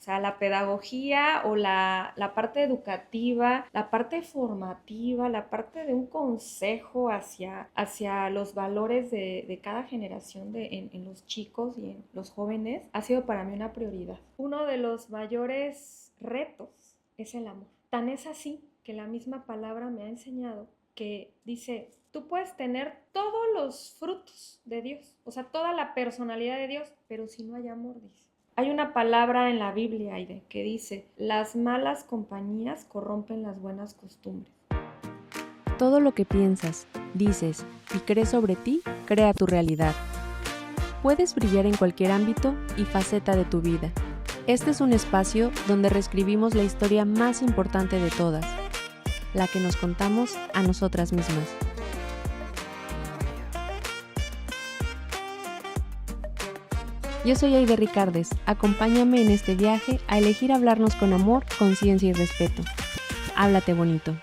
sea, la pedagogía o la parte educativa, la parte formativa, la parte de un consejo hacia los valores de cada generación en los chicos y en los jóvenes ha sido para mí una prioridad. Uno de los mayores retos es el amor. Tan es así que la misma palabra me ha enseñado que dice, tú puedes tener todos los frutos de Dios, o sea, toda la personalidad de Dios, pero si no hay amor, dice. Hay una palabra en la Biblia, Aide, que dice, las malas compañías corrompen las buenas costumbres. Todo lo que piensas, dices y crees sobre ti, crea tu realidad. Puedes brillar en cualquier ámbito y faceta de tu vida. Este es un espacio donde reescribimos la historia más importante de todas, la que nos contamos a nosotras mismas. Yo soy Aide Ricardes. Acompáñame en este viaje a elegir hablarnos con amor, conciencia y respeto. Háblate bonito.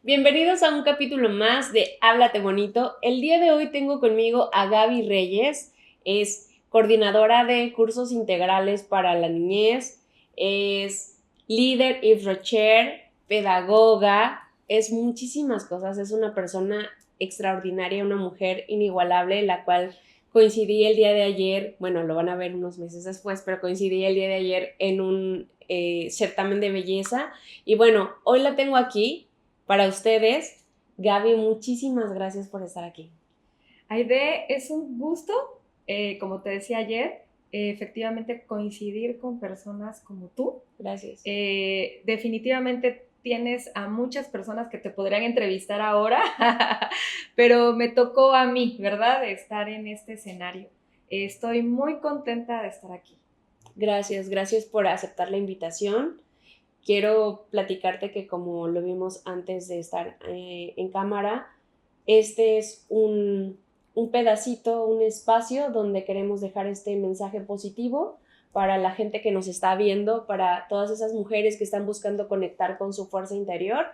Bienvenidos a un capítulo más de Háblate Bonito. El día de hoy tengo conmigo a Gaby Reyes. Es coordinadora de cursos integrales para la niñez, es líder IFROCHER, pedagoga, es muchísimas cosas. Es una persona extraordinaria, una mujer inigualable, la cual coincidí el día de ayer, bueno, lo van a ver unos meses después, pero coincidí el día de ayer en un certamen de belleza. Y bueno, hoy la tengo aquí para ustedes. Gaby, muchísimas gracias por estar aquí. Aide, es un gusto, como te decía ayer, efectivamente coincidir con personas como tú. Gracias. Definitivamente tienes a muchas personas que te podrían entrevistar ahora, pero me tocó a mí, ¿verdad?, de estar en este escenario. Estoy muy contenta de estar aquí. Gracias por aceptar la invitación. Quiero platicarte que, como lo vimos antes de estar en cámara, este es un pedacito, un espacio donde queremos dejar este mensaje positivo para la gente que nos está viendo, para todas esas mujeres que están buscando conectar con su fuerza interior.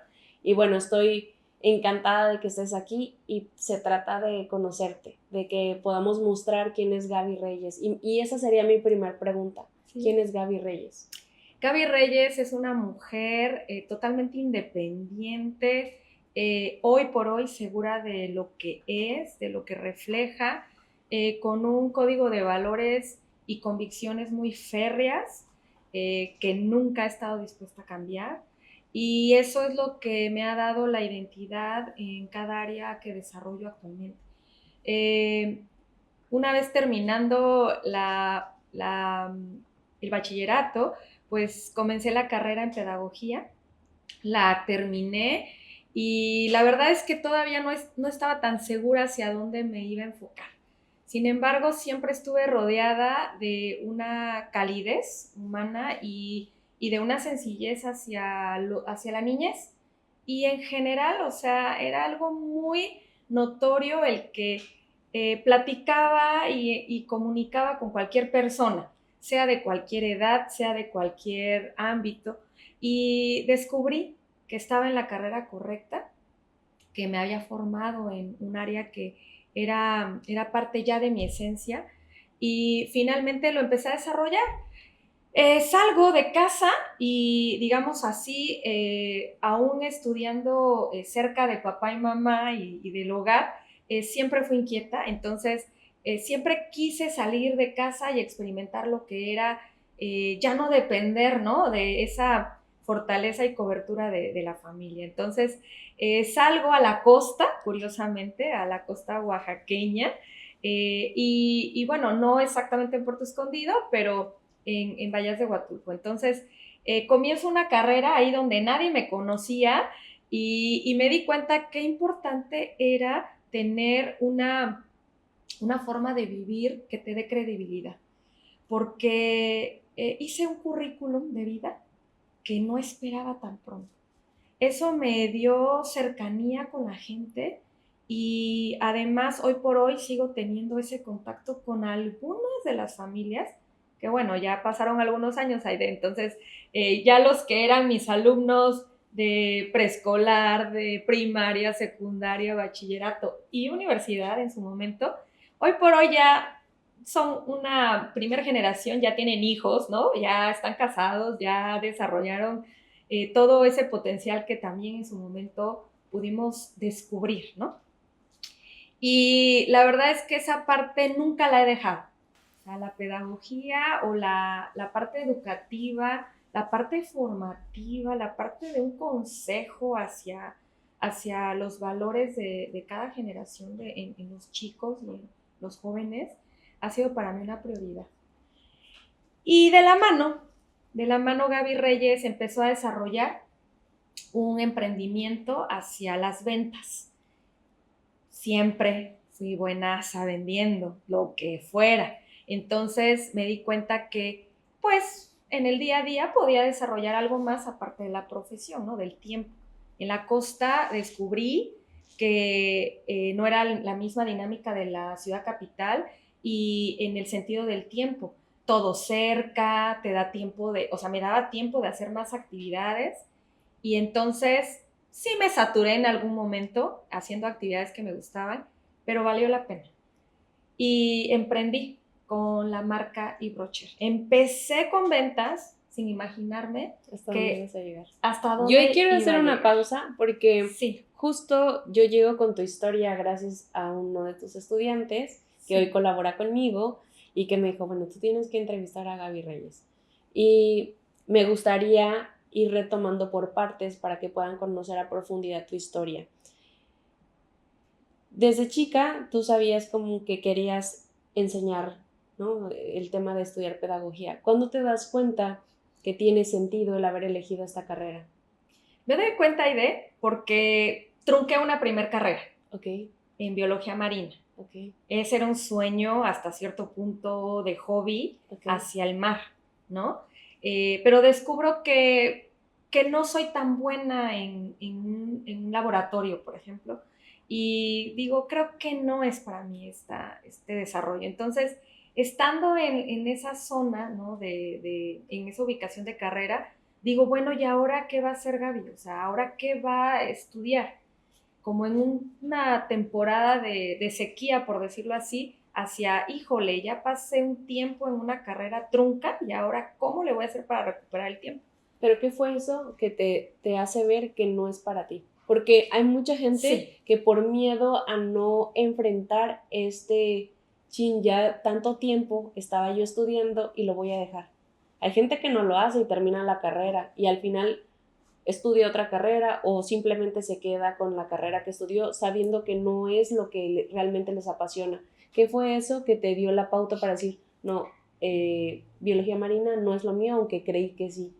Y bueno, estoy encantada de que estés aquí y se trata de conocerte, de que podamos mostrar quién es Gaby Reyes. Y esa sería mi primera pregunta. Sí. ¿Quién es Gaby Reyes? Gaby Reyes es una mujer totalmente independiente, hoy por hoy segura de lo que es, de lo que refleja, con un código de valores y convicciones muy férreas, que nunca ha estado dispuesta a cambiar. Y eso es lo que me ha dado la identidad en cada área que desarrollo actualmente. Una vez terminando el bachillerato, pues comencé la carrera en pedagogía, la terminé y la verdad es que todavía no estaba tan segura hacia dónde me iba a enfocar. Sin embargo, siempre estuve rodeada de una calidez humana y de una sencillez hacia la niñez. Y en general, o sea, era algo muy notorio el que platicaba y comunicaba con cualquier persona, sea de cualquier edad, sea de cualquier ámbito. Y descubrí que estaba en la carrera correcta, que me había formado en un área que era parte ya de mi esencia y finalmente lo empecé a desarrollar. Salgo de casa y, digamos así, aún estudiando cerca de papá y mamá y del hogar, siempre fui inquieta, entonces siempre quise salir de casa y experimentar lo que era ya no depender, ¿no?, de esa fortaleza y cobertura de la familia. Entonces salgo a la costa, curiosamente, a la costa oaxaqueña, y bueno, no exactamente en Puerto Escondido, pero en Vallas de Huatulco. Entonces, comienzo una carrera ahí donde nadie me conocía y me di cuenta qué importante era tener una forma de vivir que te dé credibilidad. Porque hice un currículum de vida que no esperaba tan pronto. Eso me dio cercanía con la gente y además hoy por hoy sigo teniendo ese contacto con algunas de las familias que bueno, ya pasaron algunos años ahí, entonces ya los que eran mis alumnos de preescolar, de primaria, secundaria, bachillerato y universidad en su momento, hoy por hoy ya son una primera generación, ya tienen hijos, ¿no? Ya están casados, ya desarrollaron todo ese potencial que también en su momento pudimos descubrir, ¿no? Y la verdad es que esa parte nunca la he dejado. O sea, la pedagogía o la parte educativa, la parte formativa, la parte de un consejo hacia los valores de cada generación en los chicos y en los jóvenes, ha sido para mí una prioridad. Y de la mano Gaby Reyes empezó a desarrollar un emprendimiento hacia las ventas. Siempre fui buenaza vendiendo lo que fuera. Entonces me di cuenta que, pues, en el día a día podía desarrollar algo más aparte de la profesión, ¿no? Del tiempo. En la costa descubrí que no era la misma dinámica de la ciudad capital y en el sentido del tiempo. Todo cerca, te da tiempo o sea, me daba tiempo de hacer más actividades y entonces sí me saturé en algún momento haciendo actividades que me gustaban, pero valió la pena. Y emprendí con la marca Ibrocher. Empecé con ventas sin imaginarme ¿Hasta dónde vas a llegar? hasta dónde Yo quiero iba hacer a una llegar. pausa porque Sí, justo yo llego con tu historia gracias a uno de tus estudiantes que sí. hoy colabora conmigo y que me dijo, bueno, tú tienes que entrevistar a Gaby Reyes. Y me gustaría ir retomando por partes para que puedan conocer a profundidad tu historia. Desde chica tú sabías como que querías enseñar, ¿no? El tema de estudiar pedagogía. ¿Cuándo te das cuenta que tiene sentido el haber elegido esta carrera? Me doy cuenta, Aide, porque trunqué una primer carrera Ok, en biología marina. ok, Ese era un sueño hasta cierto punto de hobby ok. hacia el mar, ¿no? Pero descubro que no soy tan buena en un laboratorio, por ejemplo, y digo, creo que no es para mí este desarrollo. Entonces, estando en esa zona, ¿no? En esa ubicación de carrera, digo, bueno, ¿y ahora qué va a hacer Gaby? O sea, ¿ahora qué va a estudiar? Como en una temporada de sequía, por decirlo así, hacia, híjole, ya pasé un tiempo en una carrera trunca y ahora, ¿cómo le voy a hacer para recuperar el tiempo? Pero ¿qué fue eso que te hace ver que no es para ti? Porque hay mucha gente Sí. que por miedo a no enfrentar ya tanto tiempo estaba yo estudiando y lo voy a dejar. Hay gente que no lo hace y termina la carrera y al final estudia otra carrera o simplemente se queda con la carrera que estudió sabiendo que no es lo que realmente les apasiona. ¿Qué fue eso que te dio la pauta para decir, no, biología marina no es lo mío, aunque creí que sí?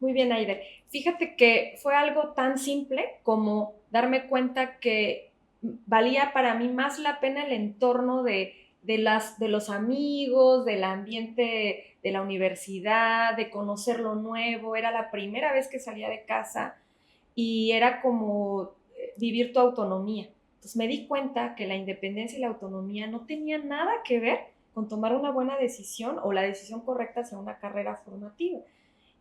Muy bien, Aide. Fíjate que fue algo tan simple como darme cuenta que valía para mí más la pena el entorno de los amigos, del ambiente de la universidad, de conocer lo nuevo. Era la primera vez que salía de casa y era como vivir tu autonomía. Entonces me di cuenta que la independencia y la autonomía no tenían nada que ver con tomar una buena decisión o la decisión correcta hacia una carrera formativa.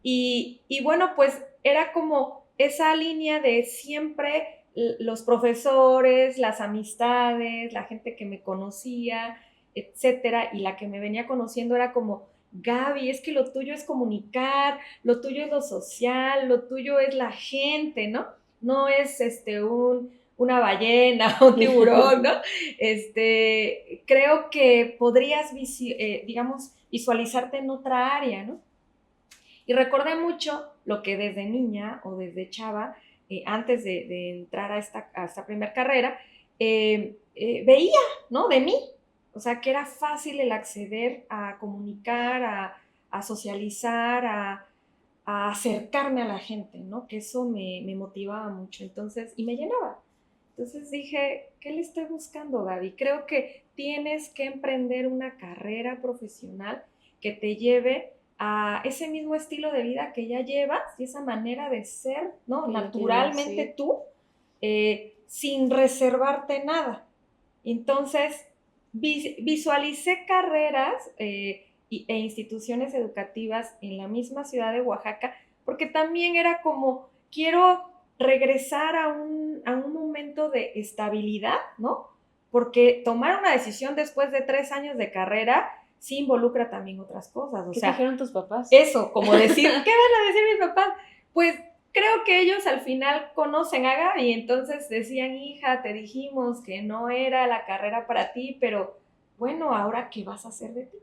Y bueno, pues era como esa línea de siempre los profesores, las amistades, la gente que me conocía, etcétera, y la que me venía conociendo era como, Gaby, es que lo tuyo es comunicar, lo tuyo es lo social, lo tuyo es la gente, ¿no? No es una ballena, un tiburón, ¿no? Creo que podrías, digamos, visualizarte en otra área, ¿no? Y recordé mucho lo que desde niña o desde chava, antes de entrar a esta primera carrera, veía, ¿no? De mí. O sea, que era fácil el acceder a comunicar, a socializar, a acercarme a la gente, ¿no? Que eso me motivaba mucho. Entonces, y me llenaba. Entonces dije, ¿qué le estoy buscando, Gaby? Creo que tienes que emprender una carrera profesional que te lleve a ese mismo estilo de vida que ya llevas y esa manera de ser, ¿no? Que ya Naturalmente tienes, sí. tú, sin reservarte nada. Entonces, visualicé carreras e instituciones educativas en la misma ciudad de Oaxaca, porque también era como, quiero regresar a un momento de estabilidad, ¿no? porque tomar una decisión después de 3 años de carrera sí involucra también otras cosas. O ¿Qué sea, dijeron tus papás? eso, como decir, ¿qué van a decir mis papás? Pues creo que ellos al final conocen a Gaby, entonces decían, hija, te dijimos que no era la carrera para ti, pero bueno, ¿ahora qué vas a hacer de ti?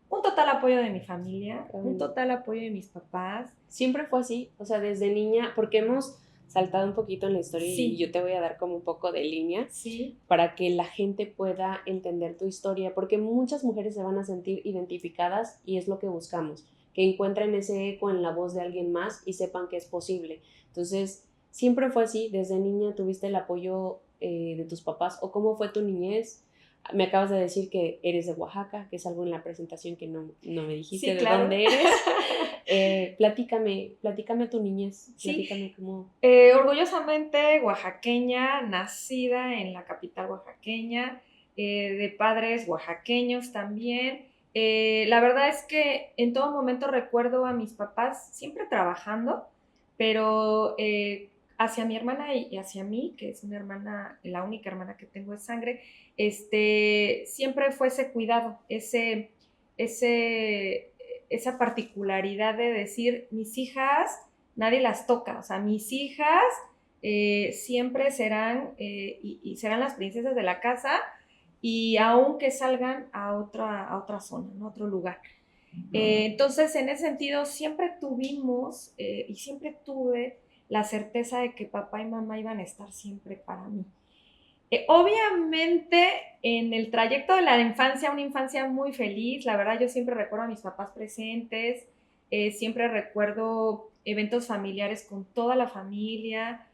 Un total apoyo de mi familia, un total apoyo de mis papás. Siempre fue así, o sea, desde niña, porque hemos saltado un poquito en la historia Sí. y yo te voy a dar como un poco de línea Sí. para que la gente pueda entender tu historia, porque muchas mujeres se van a sentir identificadas y es lo que buscamos, que encuentren ese eco en la voz de alguien más y sepan que es posible. Entonces, siempre fue así, desde niña tuviste el apoyo de tus papás, o cómo fue tu niñez. Me acabas de decir que eres de Oaxaca, que es algo en la presentación que no me dijiste, Sí, de claro. dónde eres. Platícame tu niñez, Sí. platícame cómo... Orgullosamente oaxaqueña, nacida en la capital oaxaqueña, de padres oaxaqueños también. La verdad es que en todo momento recuerdo a mis papás siempre trabajando, pero hacia mi hermana y hacia mí, que es una hermana, la única hermana que tengo de sangre, siempre fue ese cuidado, esa particularidad de decir, mis hijas, nadie las toca, o sea, mis hijas siempre serán, y serán las princesas de la casa, y aunque salgan a otra zona, ¿no? A otro lugar. Entonces, en ese sentido, siempre tuvimos y siempre tuve la certeza de que papá y mamá iban a estar siempre para mí. Obviamente, en el trayecto de la infancia, una infancia muy feliz, la verdad yo siempre recuerdo a mis papás presentes, siempre recuerdo eventos familiares con toda la familia,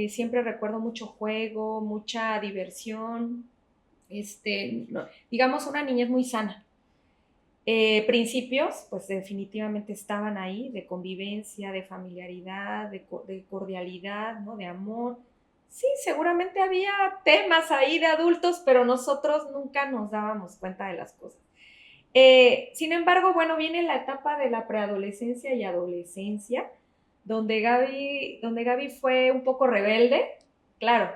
siempre recuerdo mucho juego, mucha diversión, no, digamos una niñez muy sana. Principios, pues definitivamente estaban ahí, de convivencia, de familiaridad, de cordialidad, ¿no? De amor. Sí, seguramente había temas ahí de adultos, pero nosotros nunca nos dábamos cuenta de las cosas. Sin embargo, bueno, viene la etapa de la preadolescencia y adolescencia, donde Gaby fue un poco rebelde, claro.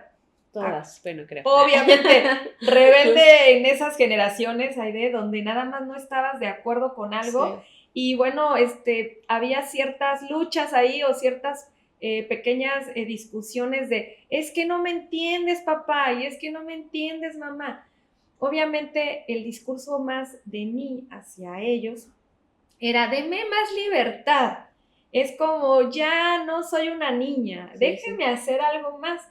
Todas, bueno, creo. Obviamente, rebelde en esas generaciones, Aide, donde nada más no estabas de acuerdo con algo, sí. Y bueno, había ciertas luchas ahí o ciertas pequeñas discusiones de, es que no me entiendes, papá, y es que no me entiendes, mamá. Obviamente, el discurso más de mí hacia ellos era, deme más libertad. Es como, ya no soy una niña, déjeme hacer algo más.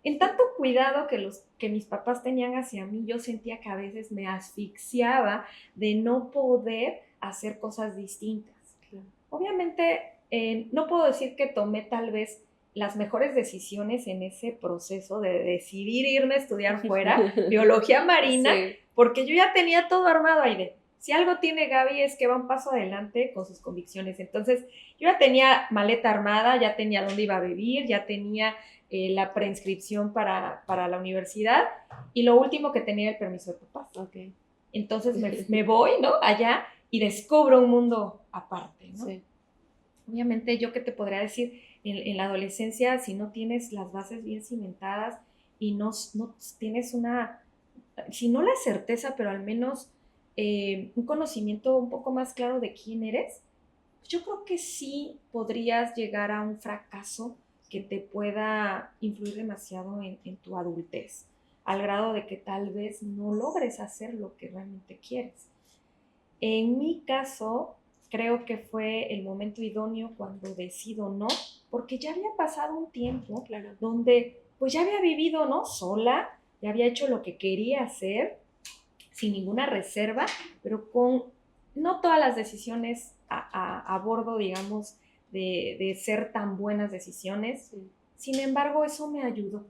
En tanto cuidado que mis papás tenían hacia mí, yo sentía que a veces me asfixiaba de no poder hacer cosas distintas. Claro. Obviamente, no puedo decir que tomé tal vez las mejores decisiones en ese proceso de decidir irme a estudiar fuera, biología marina, sí. Porque yo ya tenía todo armado ahí de, si algo tiene Gaby es que va un paso adelante con sus convicciones. Entonces, yo ya tenía maleta armada, ya tenía dónde iba a vivir, ya tenía la preinscripción para la universidad y lo último que tenía era el permiso de papás. Okay. Entonces me voy, ¿no? Allá y descubro un mundo aparte, ¿no? Sí. Obviamente, yo qué te podría decir, en la adolescencia, si no tienes las bases bien cimentadas y no tienes si no la certeza, pero al menos un conocimiento un poco más claro de quién eres, yo creo que sí podrías llegar a un fracaso que te pueda influir demasiado en tu adultez, al grado de que tal vez no logres hacer lo que realmente quieres. En mi caso, creo que fue el momento idóneo cuando decido no, porque ya había pasado un tiempo, claro, donde pues ya había vivido, ¿no? Sola, ya había hecho lo que quería hacer, sin ninguna reserva, pero con no todas las decisiones a bordo, digamos, de ser tan buenas decisiones. Sí. Sin embargo, eso me ayudó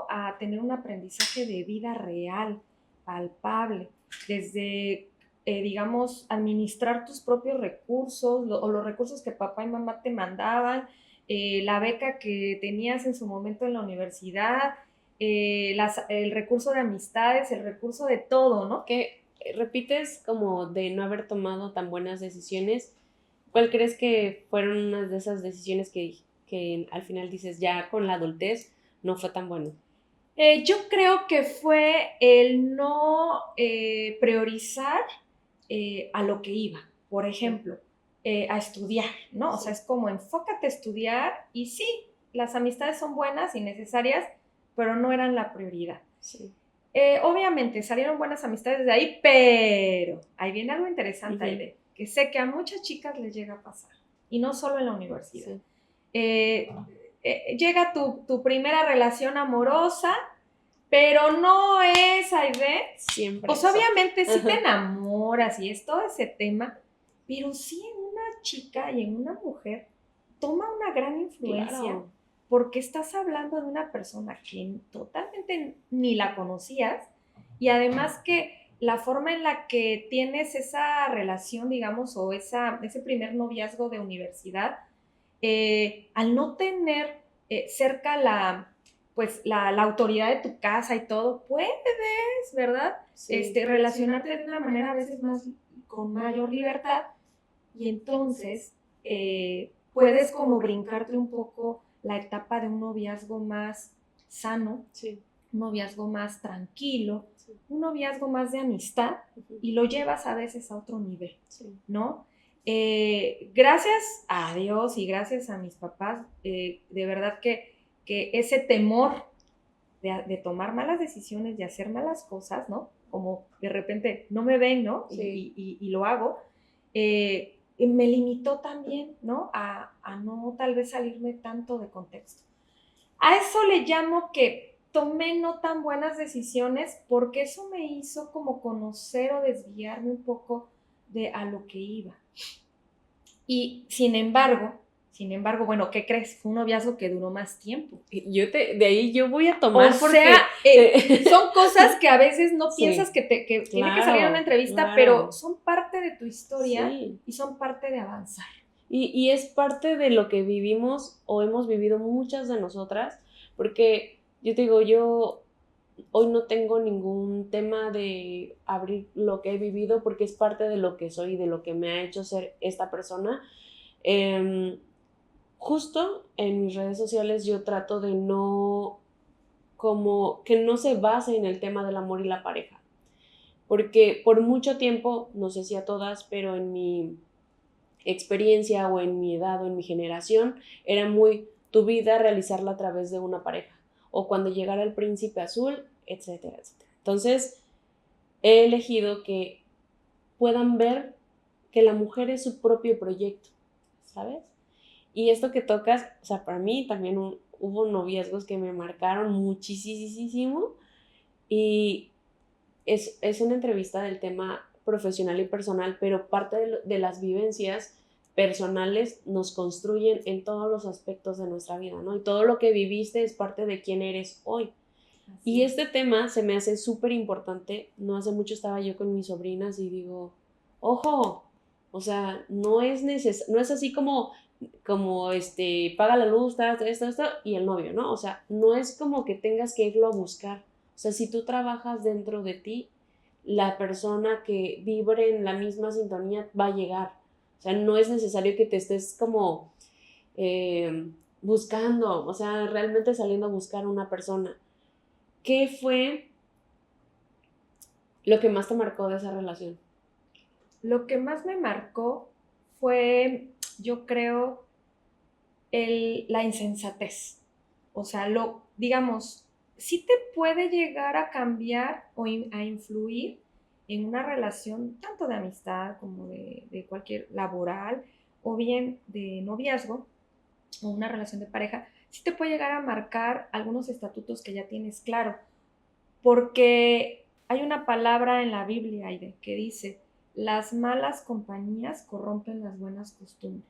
a tener un aprendizaje de vida real, palpable, desde, digamos, administrar tus propios recursos o los recursos que papá y mamá te mandaban, la beca que tenías en su momento en la universidad, el recurso de amistades, el recurso de todo, ¿no? Que repites como de no haber tomado tan buenas decisiones. ¿Cuál crees que fueron unas de esas decisiones que al final dices ya con la adultez no fue tan bueno? Yo creo que fue el no priorizar a lo que iba. Por ejemplo, a estudiar, ¿no? O sea, es como enfócate a estudiar y sí, las amistades son buenas y necesarias, pero no eran la prioridad. Sí. Obviamente salieron buenas amistades de ahí, pero ahí viene algo interesante, Ujú. Aide, que sé que a muchas chicas les llega a pasar, y no solo en la universidad. Sí. Llega tu primera relación amorosa, pero no es, Aide, Siempre o sea, eso. obviamente sí te Ajá. enamoras y es todo ese tema, pero sí en una chica y en una mujer toma una gran influencia Claro. porque estás hablando de una persona que totalmente ni la conocías y además que la forma en la que tienes esa relación, digamos, o ese primer noviazgo de universidad, al no tener cerca la autoridad de tu casa y todo, puedes, ¿verdad? Sí. Relacionarte de una manera a veces más, con mayor libertad y entonces puedes como brincarte un poco la etapa de un noviazgo más sano, Sí. un noviazgo más tranquilo, Sí. un noviazgo más de amistad Ujú. y lo llevas a veces a otro nivel, Sí. ¿no? Gracias a Dios y gracias a mis papás, de verdad que ese temor de tomar malas decisiones, de hacer malas cosas, ¿no? Como de repente no me ven, ¿no? Sí. Y lo hago, me limitó también, ¿no? A no tal vez salirme tanto de contexto. A eso le llamo que tomé no tan buenas decisiones porque eso me hizo como conocer o desviarme un poco de a lo que iba. Y sin embargo, bueno, ¿qué crees? Fue un noviazgo que duró más tiempo. De ahí yo voy a O tomar sea, porque son cosas que a veces no piensas sí, que tiene que salir en una entrevista, pero claro. son parte de tu historia Sí. y son parte de avanzar. Y es parte de lo que vivimos o hemos vivido muchas de nosotras, porque yo te digo, yo hoy no tengo ningún tema de abrir lo que he vivido porque es parte de lo que soy y de lo que me ha hecho ser esta persona. Eh, Justo en mis redes sociales yo trato de no, como que no se base en el tema del amor y la pareja, porque por mucho tiempo, no sé si a todas, pero en mi experiencia o en mi edad o en mi generación, era muy tu vida realizarla a través de una pareja o cuando llegara el príncipe azul, etcétera, etcétera. Entonces, he elegido que puedan ver que la mujer es su propio proyecto, ¿sabes? Y esto que tocas, o sea, para mí también hubo noviazgos que me marcaron muchísimo y es una entrevista del tema profesional y personal, pero parte de las vivencias personales nos construyen en todos los aspectos de nuestra vida, ¿no? Y todo lo que viviste es parte de quién eres hoy. Y este tema se me hace súper importante. No hace mucho estaba yo con mis sobrinas y digo, ojo, o sea, no es así como paga la luz, esto, y el novio, ¿no? O sea, no es como que tengas que irlo a buscar. O sea, si tú trabajas dentro de ti, la persona que vibre en la misma sintonía va a llegar. O sea, no es necesario que te estés como buscando, o sea, realmente saliendo a buscar una persona. ¿Qué fue lo que más te marcó de esa relación? Lo que más me marcó fue, yo creo, la insensatez. O sea, digamos, sí te puede llegar a cambiar o a influir en una relación tanto de amistad como de cualquier laboral o bien de noviazgo o una relación de pareja, sí te puede llegar a marcar algunos estatutos que ya tienes claro, porque hay una palabra en la Biblia, Aide, que dice, las malas compañías corrompen las buenas costumbres.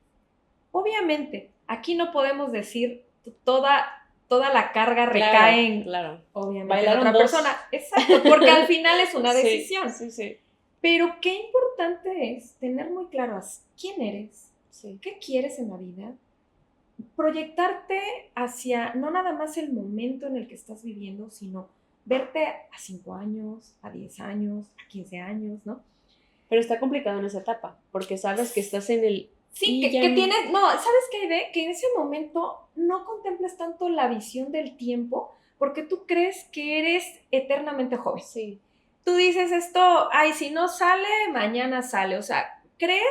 Obviamente, aquí no podemos decir toda la carga recae Claro, en, claro. obviamente, en Bailaron otra persona. dos. Exacto, porque al final es una Sí, decisión. sí, sí. Pero qué importante es tener muy claro quién eres, Sí. qué quieres en la vida, proyectarte hacia no nada más el momento en el que estás viviendo, sino verte a 5 años, a 10 años, a 15 años, ¿no? Pero está complicado en esa etapa, porque sabes que estás en el... Sí, Y ya... que tienes, no, ¿sabes qué, Aide? Que en ese momento no contemplas tanto la visión del tiempo, porque tú crees que eres eternamente joven. Sí. Tú dices esto, ay, si no sale, mañana sale. O sea, crees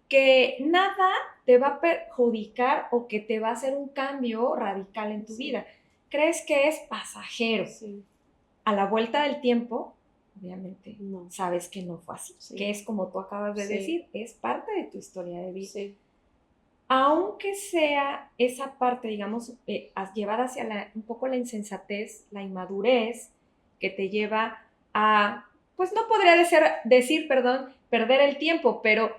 que nada te va a perjudicar o que te va a hacer un cambio radical en tu vida. Crees que es pasajero. Sí. A la vuelta del tiempo, obviamente, No. sabes que no fue así. Sí. Que es como tú acabas de Sí. decir, es parte de tu historia de vida. Sí. Aunque sea esa parte, digamos, llevada hacia un poco la insensatez, la inmadurez, que te lleva a, pues no podría decir, perder el tiempo, pero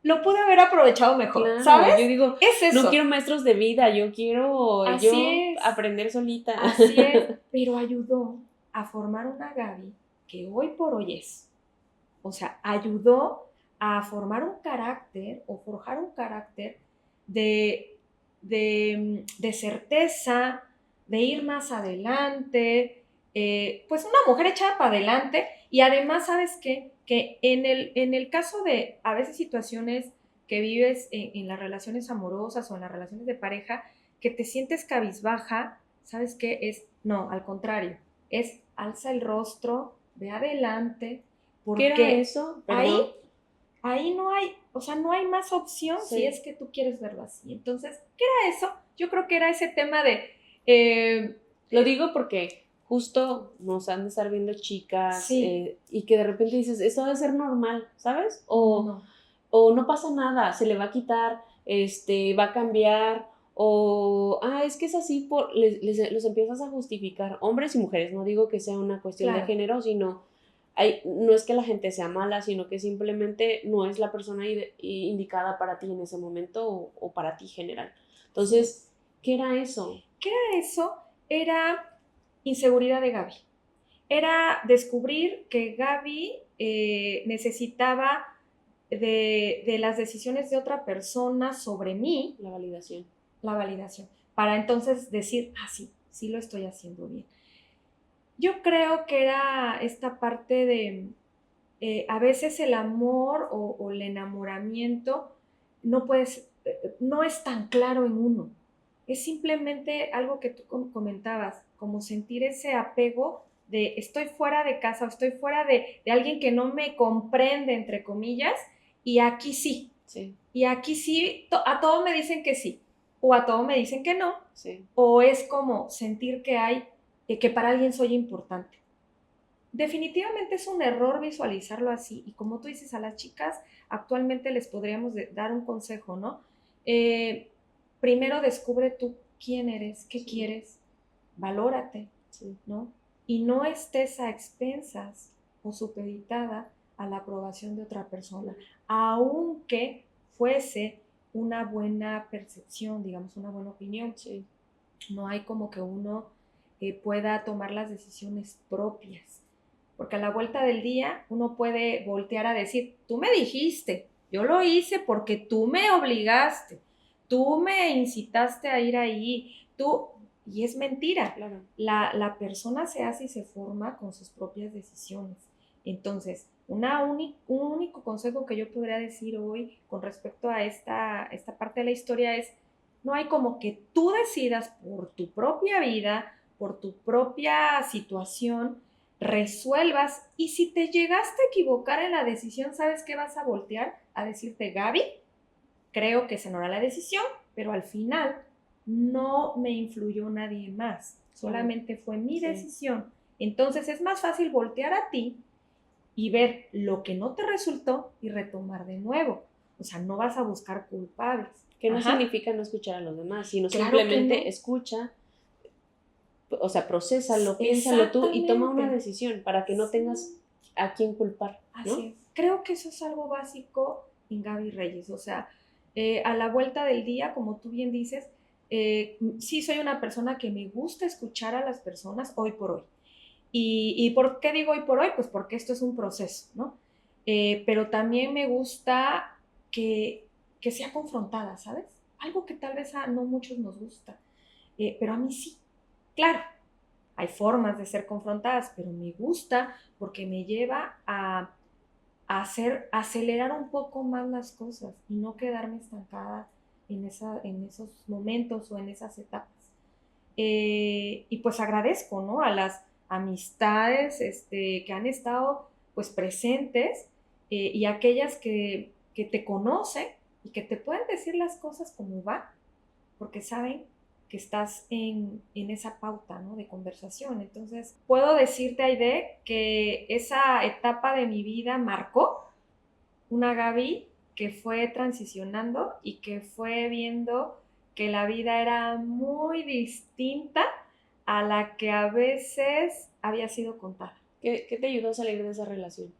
lo pude haber aprovechado mejor, Claro, ¿sabes? yo digo, Es eso. no quiero maestros de vida, yo quiero Así es. aprender solita. Así es, pero ayudó a formar una Gaby que hoy por hoy es. O sea, ayudó a formar un carácter o forjar un carácter de certeza, de ir más adelante, pues una mujer echada para adelante y además, ¿sabes qué? Que en el caso de a veces situaciones que vives en las relaciones amorosas o en las relaciones de pareja, que te sientes cabizbaja, ¿sabes qué? No, al contrario, es alza el rostro, ve adelante, ¿Qué era porque eso? Perdón. ahí no hay, o sea, no hay más opción Sí. si es que tú quieres verlo así. Entonces, ¿qué era eso? Yo creo que era ese tema de... Lo digo porque justo nos han de estar viendo chicas Sí. y que de repente dices, eso debe ser normal, ¿sabes? No. O no pasa nada, se le va a quitar, va a cambiar, o, es que es así, los empiezas a justificar, hombres y mujeres, no digo que sea una cuestión de Claro. género, sino, no es que la gente sea mala, sino que simplemente no es la persona indicada para ti en ese momento o para ti general. Entonces, ¿qué era eso? ¿Qué era eso? Era inseguridad de Gaby. Era descubrir que Gaby necesitaba de las decisiones de otra persona sobre mí, La validación. para entonces decir, sí lo estoy haciendo bien. Yo creo que era esta parte de, a veces el amor o el enamoramiento no es tan claro en uno. Es simplemente algo que tú comentabas, como sentir ese apego de estoy fuera de casa o estoy fuera de alguien que no me comprende, entre comillas, y aquí sí. Sí. Y aquí sí, a todo me dicen que sí, o a todo me dicen que no, Sí. o es como sentir que para alguien soy importante. Definitivamente es un error visualizarlo así, y como tú dices, a las chicas actualmente les podríamos dar un consejo, ¿no? Primero descubre tú quién eres, qué quieres, valórate, ¿no? Y no estés a expensas o supeditada a la aprobación de otra persona, aunque fuese una buena percepción, digamos, una buena opinión. Sí. No hay como que uno pueda tomar las decisiones propias, porque a la vuelta del día uno puede voltear a decir, tú me dijiste, yo lo hice porque tú me obligaste, tú me incitaste a ir ahí, y es mentira. Claro. La persona se hace y se forma con sus propias decisiones. Entonces, un único consejo que yo podría decir hoy con respecto a esta parte de la historia es, no hay como que tú decidas por tu propia vida, por tu propia situación, resuelvas, y si te llegaste a equivocar en la decisión, ¿sabes qué vas a voltear? A decirte, Gaby, creo que esa no era la decisión, pero al final no me influyó nadie más, solamente fue mi decisión. Entonces es más fácil voltear a ti y ver lo que no te resultó y retomar de nuevo. O sea, no vas a buscar culpables. Que no significa no escuchar a los demás, sino claro, simplemente escucha, o sea, procésalo, piénsalo tú y toma una decisión para que no tengas a quién culpar, ¿no? Así es. Creo que eso es algo básico en Gaby Reyes. O sea, a la vuelta del día, como tú bien dices, sí soy una persona que me gusta escuchar a las personas hoy por hoy. ¿Y por qué digo hoy por hoy? Pues porque esto es un proceso, ¿no? Pero también me gusta que sea confrontada, ¿sabes? Algo que tal vez a no muchos nos gusta, pero a mí sí. Claro, hay formas de ser confrontadas, pero me gusta porque me lleva a acelerar un poco más las cosas y no quedarme estancada en esos momentos o en esas etapas. Y pues agradezco, ¿no? A las amistades que han estado pues presentes, y aquellas que te conocen y que te pueden decir las cosas como van, porque saben que estás en esa pauta, ¿no? De conversación. Entonces, puedo decirte, Aide, que esa etapa de mi vida marcó una Gaby que fue transicionando y que fue viendo que la vida era muy distinta a la que a veces había sido contada. ¿Qué te ayudó a salir de esa relación?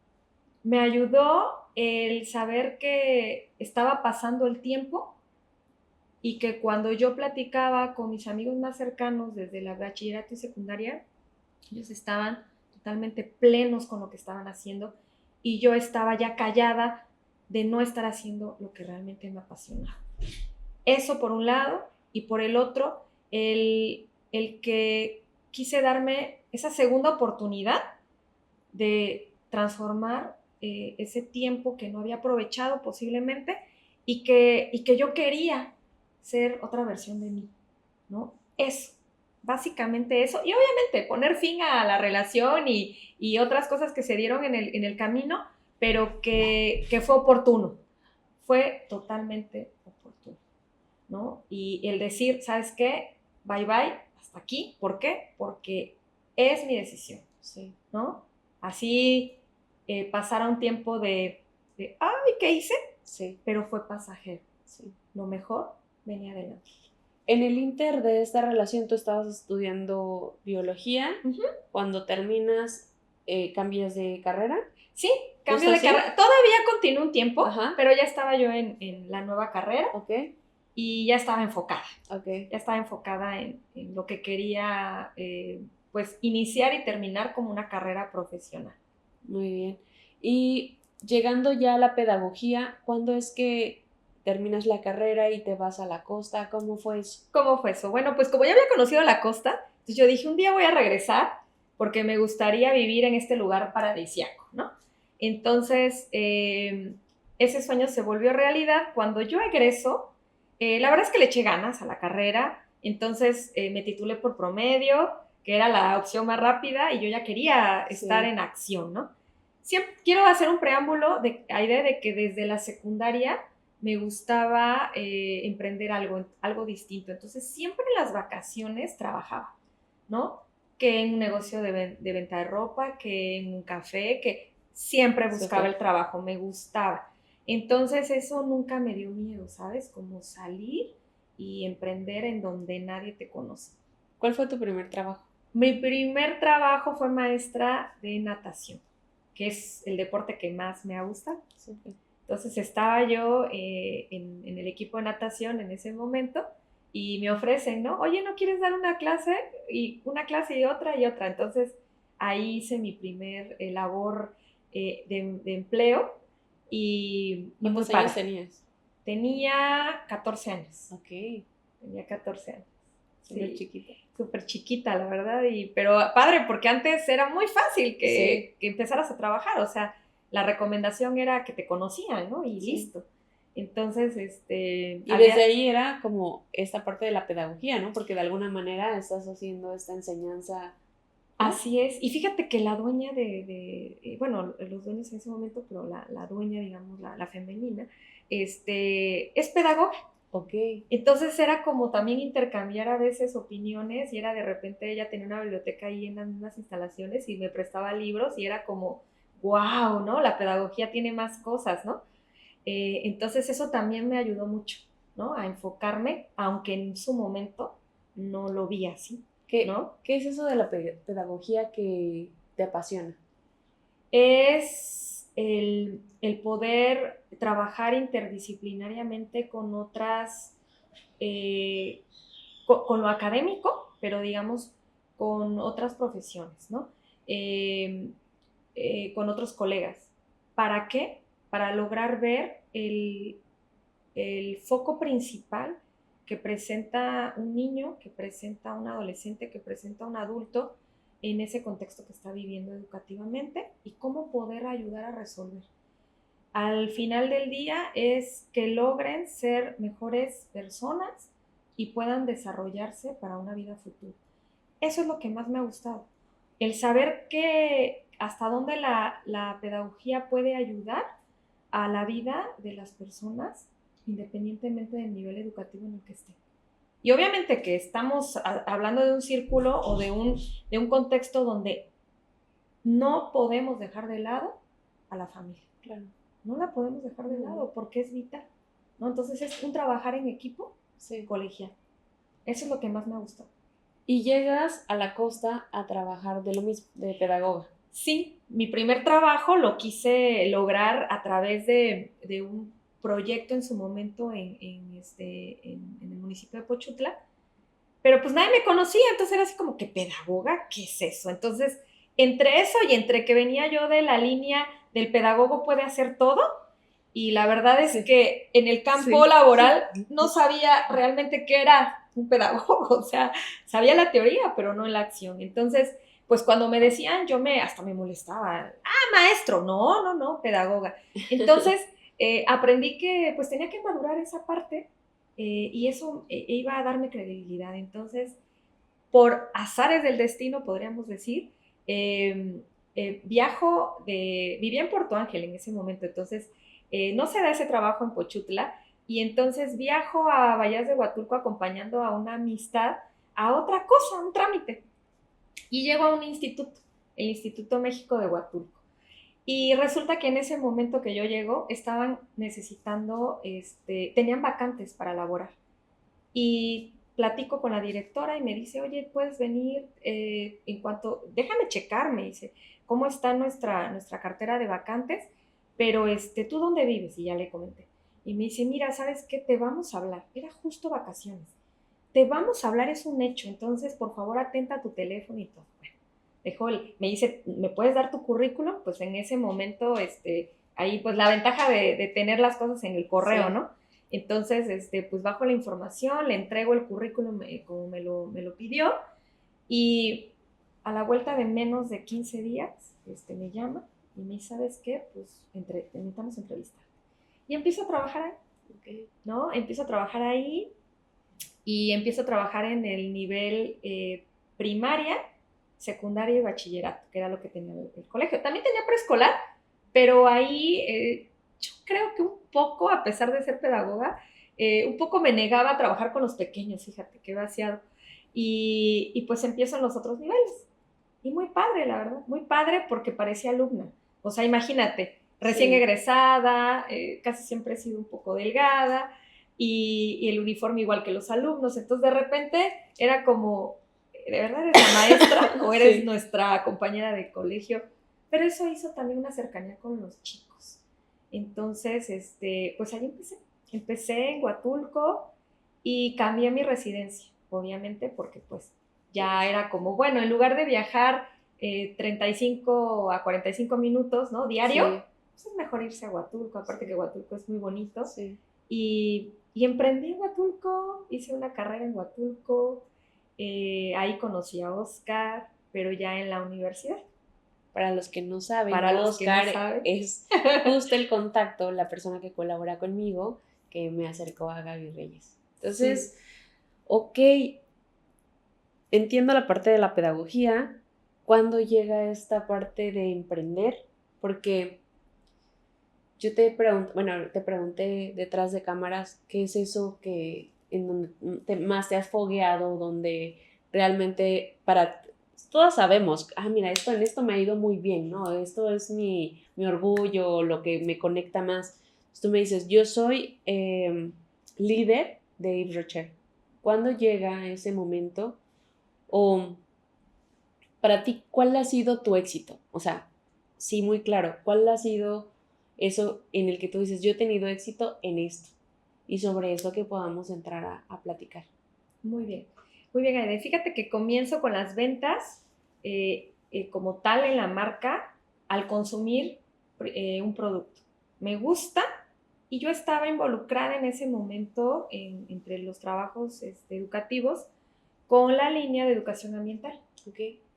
Me ayudó el saber que estaba pasando el tiempo y que cuando yo platicaba con mis amigos más cercanos desde la bachillerato y secundaria, ellos estaban totalmente plenos con lo que estaban haciendo y yo estaba ya callada de no estar haciendo lo que realmente me apasionaba. Eso por un lado, y por el otro, el que quise darme esa segunda oportunidad de transformar ese tiempo que no había aprovechado posiblemente y que yo quería ser otra versión de mí, ¿no? Eso, básicamente eso. Y obviamente poner fin a la relación y otras cosas que se dieron en el camino, pero que fue oportuno, fue totalmente oportuno, ¿no? Y el decir, ¿sabes qué? Bye bye, hasta aquí. ¿Por qué? Porque es mi decisión, Sí. ¿no? Así pasara un tiempo ay, ¿qué hice? Sí. Pero fue pasajero. Sí. Lo mejor venía adelante. En el inter de esta relación tú estabas estudiando biología. Uh-huh. Cuando terminas, ¿cambias de carrera? Sí, cambio de carrera. Todavía continué un tiempo, Ajá. pero ya estaba yo en la nueva carrera. Ok. Y ya estaba enfocada. Okay. Ya estaba enfocada en lo que quería, pues, iniciar y terminar como una carrera profesional. Muy bien. Y llegando ya a la pedagogía, ¿cuándo es que terminas la carrera y te vas a la costa? ¿Cómo fue eso? ¿Cómo fue eso? Bueno, pues como ya había conocido la costa, entonces yo dije, un día voy a regresar porque me gustaría vivir en este lugar paradisíaco, ¿no? Entonces, ese sueño se volvió realidad. Cuando yo egreso, la verdad es que le eché ganas a la carrera, entonces me titulé por promedio, que era la opción más rápida, y yo ya quería estar en acción, ¿no? Siempre quiero hacer un preámbulo de la idea de que desde la secundaria me gustaba emprender algo distinto. Entonces, siempre en las vacaciones trabajaba, ¿no? Que en un negocio de venta de ropa, que en un café, que siempre buscaba el trabajo, me gustaba. Entonces, eso nunca me dio miedo, ¿sabes? Como salir y emprender en donde nadie te conoce. ¿Cuál fue tu primer trabajo? Mi primer trabajo fue maestra de natación, que es el deporte que más me ha gustado. Super. Entonces estaba yo en el equipo de natación en ese momento y me ofrecen, ¿no? Oye, ¿no quieres dar una clase? Y una clase y otra y otra. Entonces ahí hice mi primer labor de empleo y ¿Cuántos años tenías? Tenía 14 años. Ok. Tenía 14 años. Súper chiquita. Súper chiquita, la verdad, pero padre, porque antes era muy fácil que empezaras a trabajar, o sea, la recomendación era que te conocían, ¿no? Y listo. Entonces, Y desde ahí era como esta parte de la pedagogía, ¿no? Porque de alguna manera estás haciendo esta enseñanza, ¿no? Así es. Y fíjate que la dueña bueno, los dueños en ese momento, pero la dueña, digamos, la femenina, es pedagoga. Ok. Entonces era como también intercambiar a veces opiniones y era de repente ella tenía una biblioteca ahí en las mismas instalaciones y me prestaba libros y era como, wow, ¿no? La pedagogía tiene más cosas, ¿no? Entonces eso también me ayudó mucho, ¿no? A enfocarme, aunque en su momento no lo vi así, ¿no? ¿Qué es eso de la pedagogía que te apasiona? Es el poder trabajar interdisciplinariamente con otras, con lo académico, pero digamos con otras profesiones, ¿no? Con otros colegas. ¿Para qué? Para lograr ver el foco principal que presenta un niño, que presenta un adolescente, que presenta un adulto en ese contexto que está viviendo educativamente y cómo poder ayudar a resolver. Al final del día es que logren ser mejores personas y puedan desarrollarse para una vida futura. Eso es lo que más me ha gustado. El saber que hasta dónde la pedagogía puede ayudar a la vida de las personas, independientemente del nivel educativo en el que estén. Y obviamente que estamos hablando de un círculo o de un contexto donde no podemos dejar de lado a la familia. Claro. No la podemos dejar de lado porque es vital, ¿no? Entonces es un trabajar en equipo colegial. Eso es lo que más me ha gustado. Y llegas a la costa a trabajar de lo mismo, de pedagoga. Sí, mi primer trabajo lo quise lograr a través de un proyecto en su momento en el municipio de Pochutla, pero pues nadie me conocía, entonces era así como que pedagoga, ¿qué es eso? Entonces, entre eso y entre que venía yo de la línea del pedagogo puede hacer todo, y la verdad es que en el campo laboral no sabía realmente qué era un pedagogo, o sea, sabía la teoría, pero no la acción. Entonces, pues cuando me decían, hasta me molestaba. Maestro, no, pedagoga. Entonces, aprendí que pues tenía que madurar esa parte y eso iba a darme credibilidad. Entonces, por azares del destino, podríamos decir, vivía en Puerto Ángel en ese momento, entonces no se da ese trabajo en Pochutla, y entonces viajo a Vallas de Huatulco acompañando a una amistad a otra cosa, un trámite, y llego a un instituto, el Instituto México de Huatulco. Y resulta que en ese momento que yo llego, estaban necesitando, tenían vacantes para laborar. Y platico con la directora y me dice, oye, puedes venir déjame checar, me dice, cómo está nuestra cartera de vacantes, pero ¿tú dónde vives? Y ya le comenté. Y me dice, mira, ¿sabes qué? Te vamos a hablar. Era justo vacaciones. Te vamos a hablar, es un hecho. Entonces, por favor, atenta a tu teléfono y todo. Bueno, me dice, ¿me puedes dar tu currículum? Pues en ese momento, ahí pues la ventaja de tener las cosas en el correo, ¿no? Entonces, pues bajo la información, le entrego el currículum como me lo pidió, y a la vuelta de menos de 15 días, me llama y me dice, ¿sabes qué? Pues necesitamos entrevistar. Y empiezo a trabajar ahí, ¿no? Empiezo a trabajar ahí y empiezo a trabajar en el nivel primaria, secundaria y bachillerato, que era lo que tenía el colegio. También tenía preescolar, pero ahí yo creo que un poco, a pesar de ser pedagoga, un poco me negaba a trabajar con los pequeños, fíjate, qué vaciado. Y pues empiezo en los otros niveles. Y muy padre, la verdad, muy padre porque parecía alumna. O sea, imagínate, recién egresada, casi siempre he sido un poco delgada, y el uniforme igual que los alumnos. Entonces, de repente, era como, ¿de verdad eres la maestra o eres nuestra compañera de colegio? Pero eso hizo también una cercanía con los chicos. Entonces, pues ahí empecé en Huatulco y cambié mi residencia, obviamente, porque pues ya era como, bueno, en lugar de viajar 35 a 45 minutos, ¿no? Diario, pues es mejor irse a Huatulco, aparte que Huatulco es muy bonito. Y emprendí en Huatulco, hice una carrera en Huatulco, ahí conocí a Oscar, pero ya en la universidad. Para los que no saben, Oscar es justo el contacto, la persona que colabora conmigo, que me acercó a Gaby Reyes. Entonces, ok, entiendo la parte de la pedagogía. ¿Cuándo llega esta parte de emprender? Porque yo te pregunté detrás de cámaras, ¿qué es eso en donde más te has fogueado, donde realmente todos sabemos, mira, en esto me ha ido muy bien, ¿no? Esto es mi orgullo, lo que me conecta más. Entonces tú me dices, yo soy líder de Yves Rocher. ¿Cuándo llega ese momento? O para ti, ¿cuál ha sido tu éxito? O sea, sí, muy claro, ¿cuál ha sido eso en el que tú dices, yo he tenido éxito en esto? Y sobre eso que podamos entrar a platicar. Muy bien, Aide. Fíjate que comienzo con las ventas como tal en la marca al consumir un producto. Me gusta, y yo estaba involucrada en ese momento entre los trabajos educativos con la línea de educación ambiental.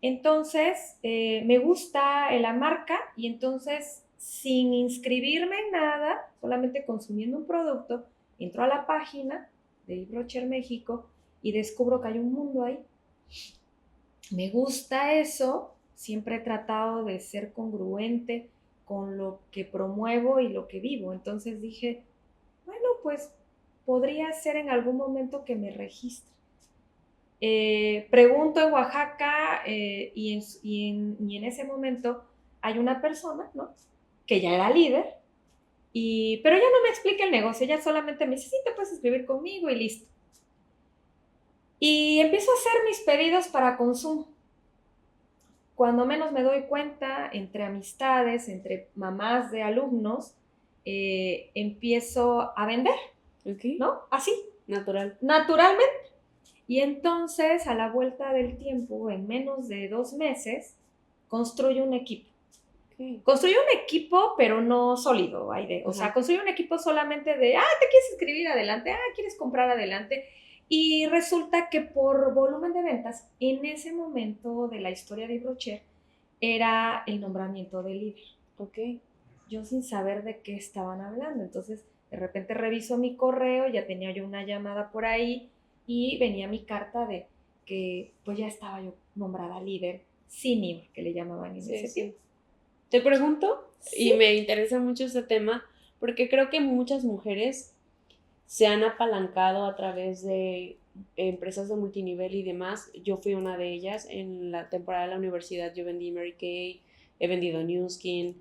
Entonces, me gusta la marca, y entonces, sin inscribirme en nada, solamente consumiendo un producto, entro a la página de Yves Rocher México y descubro que hay un mundo ahí. Me gusta eso, siempre he tratado de ser congruente con lo que promuevo y lo que vivo. Entonces dije, bueno, pues podría ser en algún momento que me registre. Pregunto en Oaxaca y en ese momento hay una persona, ¿no? Que ya era líder, pero ella no me explica el negocio, ella solamente me dice, sí, te puedes inscribir conmigo y listo. Y empiezo a hacer mis pedidos para consumo. Cuando menos me doy cuenta, entre amistades, entre mamás de alumnos, empiezo a vender, Okay. ¿no? Así, Natural. naturalmente. Y entonces, a la vuelta del tiempo, en menos de 2 meses, construyo un equipo. Okay. Construyo un equipo, pero no sólido, Aide. O sea, construyo un equipo solamente de, te quieres inscribir, adelante, quieres comprar, adelante. Y resulta que por volumen de ventas, en ese momento de la historia de Brocher, era el nombramiento de líder. Ok. Yo sin saber de qué estaban hablando. Entonces, de repente reviso mi correo, ya tenía yo una llamada por ahí y venía mi carta de que pues ya estaba yo nombrada líder senior, que le llamaban en ese tiempo. Te pregunto, Sí. y me interesa mucho este tema, porque creo que muchas mujeres se han apalancado a través de empresas de multinivel y demás. Yo fui una de ellas. En la temporada de la universidad yo vendí Mary Kay, he vendido New Skin.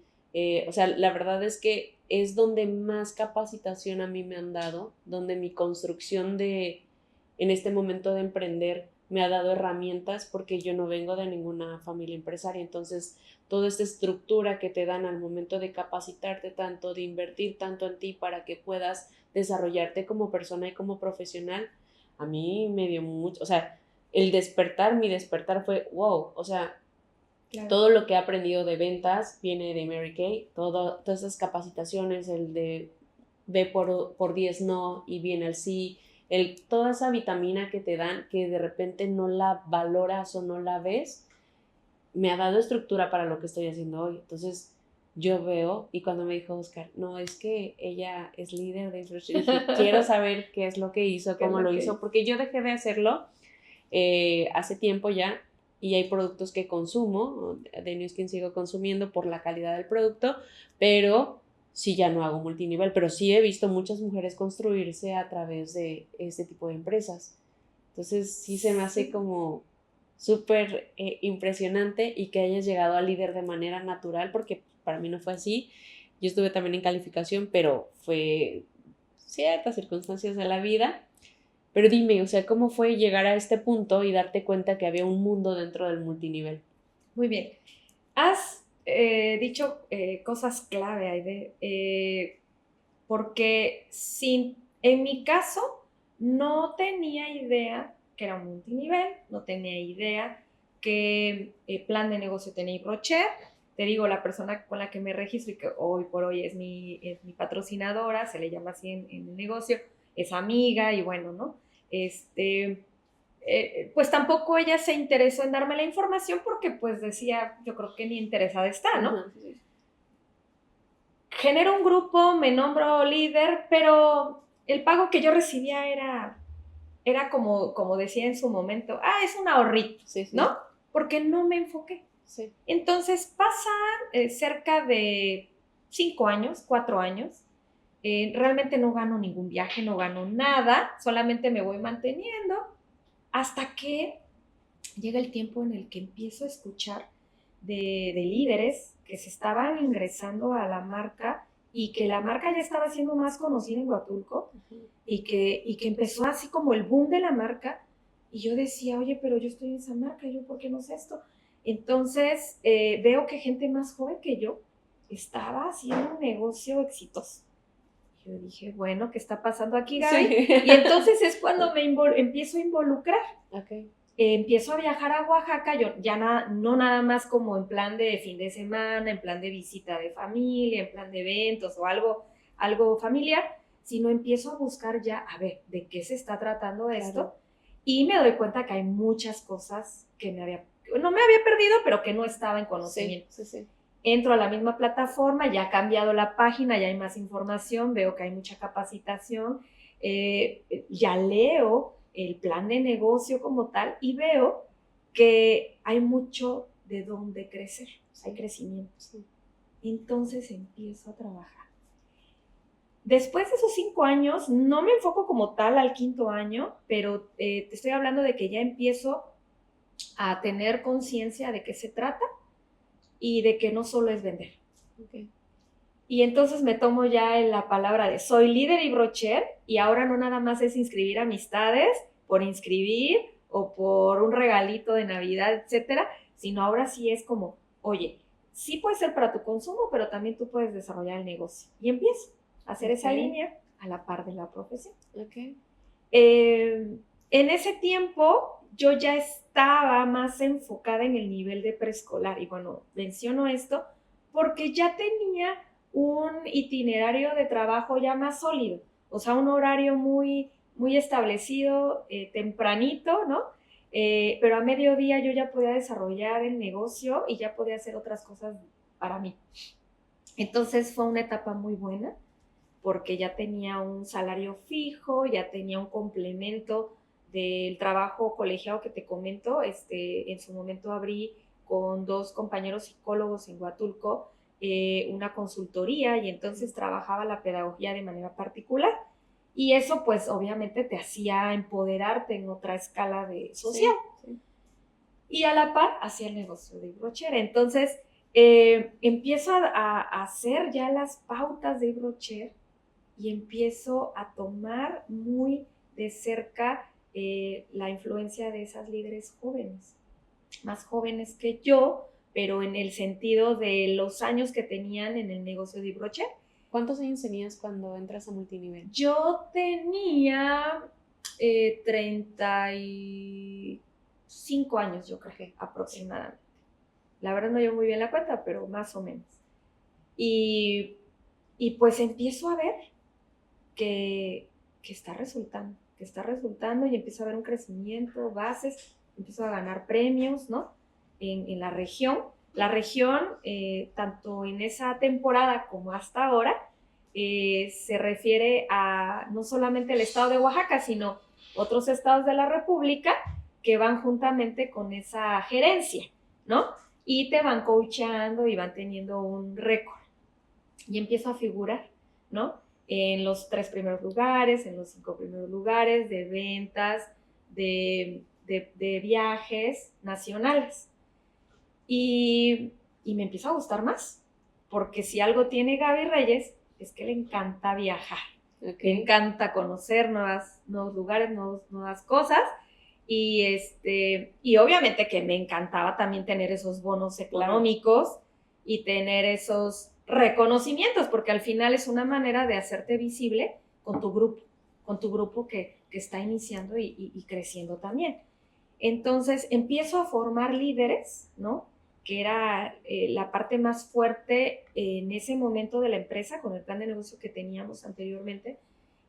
O sea, la verdad es que es donde más capacitación a mí me han dado, donde mi construcción en este momento de emprender me ha dado herramientas, porque yo no vengo de ninguna familia empresaria. Entonces, toda esta estructura que te dan al momento de capacitarte tanto, de invertir tanto en ti para que puedas desarrollarte como persona y como profesional, a mí me dio mucho, o sea, mi despertar fue wow, o sea, claro. Todo lo que he aprendido de ventas viene de Mary Kay, todas esas capacitaciones, el de ve por 10 no y viene el sí, toda esa vitamina que te dan, que de repente no la valoras o no la ves, me ha dado estructura para lo que estoy haciendo hoy. Entonces yo veo, y cuando me dijo Oscar, no, es que ella es líder de Influencer, dije, quiero saber qué es lo que hizo, cómo lo hizo, porque yo dejé de hacerlo hace tiempo ya, y hay productos que consumo, de New Skin sigo consumiendo por la calidad del producto, pero sí ya no hago multinivel, pero sí he visto muchas mujeres construirse a través de este tipo de empresas. Entonces sí se me hace como súper impresionante, y que hayas llegado a líder de manera natural, porque para mí no fue así. Yo estuve también en calificación, pero fue ciertas circunstancias de la vida. Pero dime, o sea, ¿cómo fue llegar a este punto y darte cuenta que había un mundo dentro del multinivel? Muy bien. Has dicho cosas clave, Aide, porque en mi caso no tenía idea que era un multinivel, no tenía idea qué plan de negocio tenía Brocher. Te digo, la persona con la que me registro y que hoy por hoy es mi patrocinadora, se le llama así en el negocio, es amiga y bueno, ¿no? Pues tampoco ella se interesó en darme la información porque pues decía, yo creo que ni interesada está, ¿no? Uh-huh. Genero un grupo, me nombro líder, pero el pago que yo recibía era como decía en su momento, es un ahorrito, sí, sí. ¿No? Porque no me enfoqué. Sí. Entonces pasan cerca de 5 años, 4 años, realmente no gano ningún viaje, no gano nada, solamente me voy manteniendo, hasta que llega el tiempo en el que empiezo a escuchar de líderes que se estaban ingresando a la marca y que la marca ya estaba siendo más conocida en Huatulco, uh-huh. y que empezó así como el boom de la marca, y yo decía, oye, pero yo estoy en esa marca, ¿yo por qué no sé esto? Entonces veo que gente más joven que yo estaba haciendo un negocio exitoso. Yo dije, bueno, ¿qué está pasando aquí, Gaby? Sí. Y entonces es cuando me empiezo a involucrar. Okay. Empiezo a viajar a Oaxaca, yo ya no nada más como en plan de fin de semana, en plan de visita de familia, en plan de eventos o algo familiar, sino empiezo a buscar ya, a ver, ¿de qué se está tratando esto? Claro. Y me doy cuenta que hay muchas cosas que no me había perdido, pero que no estaba en conocimiento. Sí. Entro a la misma plataforma, ya ha cambiado la página, ya hay más información, veo que hay mucha capacitación, ya leo el plan de negocio como tal y veo que hay mucho de dónde crecer, hay crecimiento. Sí. Entonces empiezo a trabajar. Después de esos 5 años, no me enfoco como tal al 5.º año, pero te estoy hablando de que ya empiezo a tener conciencia de qué se trata y de que no solo es vender. Okay. Y entonces me tomo ya en la palabra de soy líder y brocher y ahora no nada más es inscribir amistades por inscribir o por un regalito de Navidad, etcétera, sino ahora sí es como, oye, sí puede ser para tu consumo, pero también tú puedes desarrollar el negocio. Y empiezo a hacer esa línea a la par de la profesión. Okay. En ese tiempo yo ya estaba más enfocada en el nivel de preescolar y bueno, menciono esto porque ya tenía un itinerario de trabajo ya más sólido, o sea, un horario muy, muy establecido, tempranito, ¿no? Pero a mediodía yo ya podía desarrollar el negocio y ya podía hacer otras cosas para mí. Entonces fue una etapa muy buena porque ya tenía un salario fijo, ya tenía un complemento del trabajo colegiado que te comento. En su momento abrí con 2 compañeros psicólogos en Huatulco una consultoría y entonces trabajaba la pedagogía de manera particular y eso pues obviamente te hacía empoderarte en otra escala de social. Sí. Y a la par hacía el negocio de brocher. Entonces empiezo a hacer ya las pautas de brocher y empiezo a tomar muy de cerca la influencia de esas líderes jóvenes, más jóvenes que yo, pero en el sentido de los años que tenían en el negocio de brocher. ¿Cuántos años tenías cuando entras a multinivel? Yo tenía 35 años, yo creo, aproximadamente. La verdad no llevo muy bien la cuenta, pero más o menos. Y pues empiezo a ver que está resultando y empiezo a ver un crecimiento, bases, empiezo a ganar premios, ¿no? En la región. La región, tanto en esa temporada como hasta ahora, se refiere a no solamente el estado de Oaxaca, sino otros estados de la República que van juntamente con esa gerencia, ¿no? Y te van coachando y van teniendo un récord. Y empiezo a figurar, ¿no? En los 3 primeros lugares, en los 5 primeros lugares de ventas, de viajes nacionales. Y me empieza a gustar más, porque si algo tiene Gaby Reyes, es que le encanta viajar. Le encanta conocer nuevos lugares, nuevas cosas. Y obviamente que me encantaba también tener esos bonos económicos y tener esos reconocimientos, porque al final es una manera de hacerte visible con tu grupo que está iniciando y creciendo también. Entonces empiezo a formar líderes, ¿no? Que era la parte más fuerte en ese momento de la empresa con el plan de negocio que teníamos anteriormente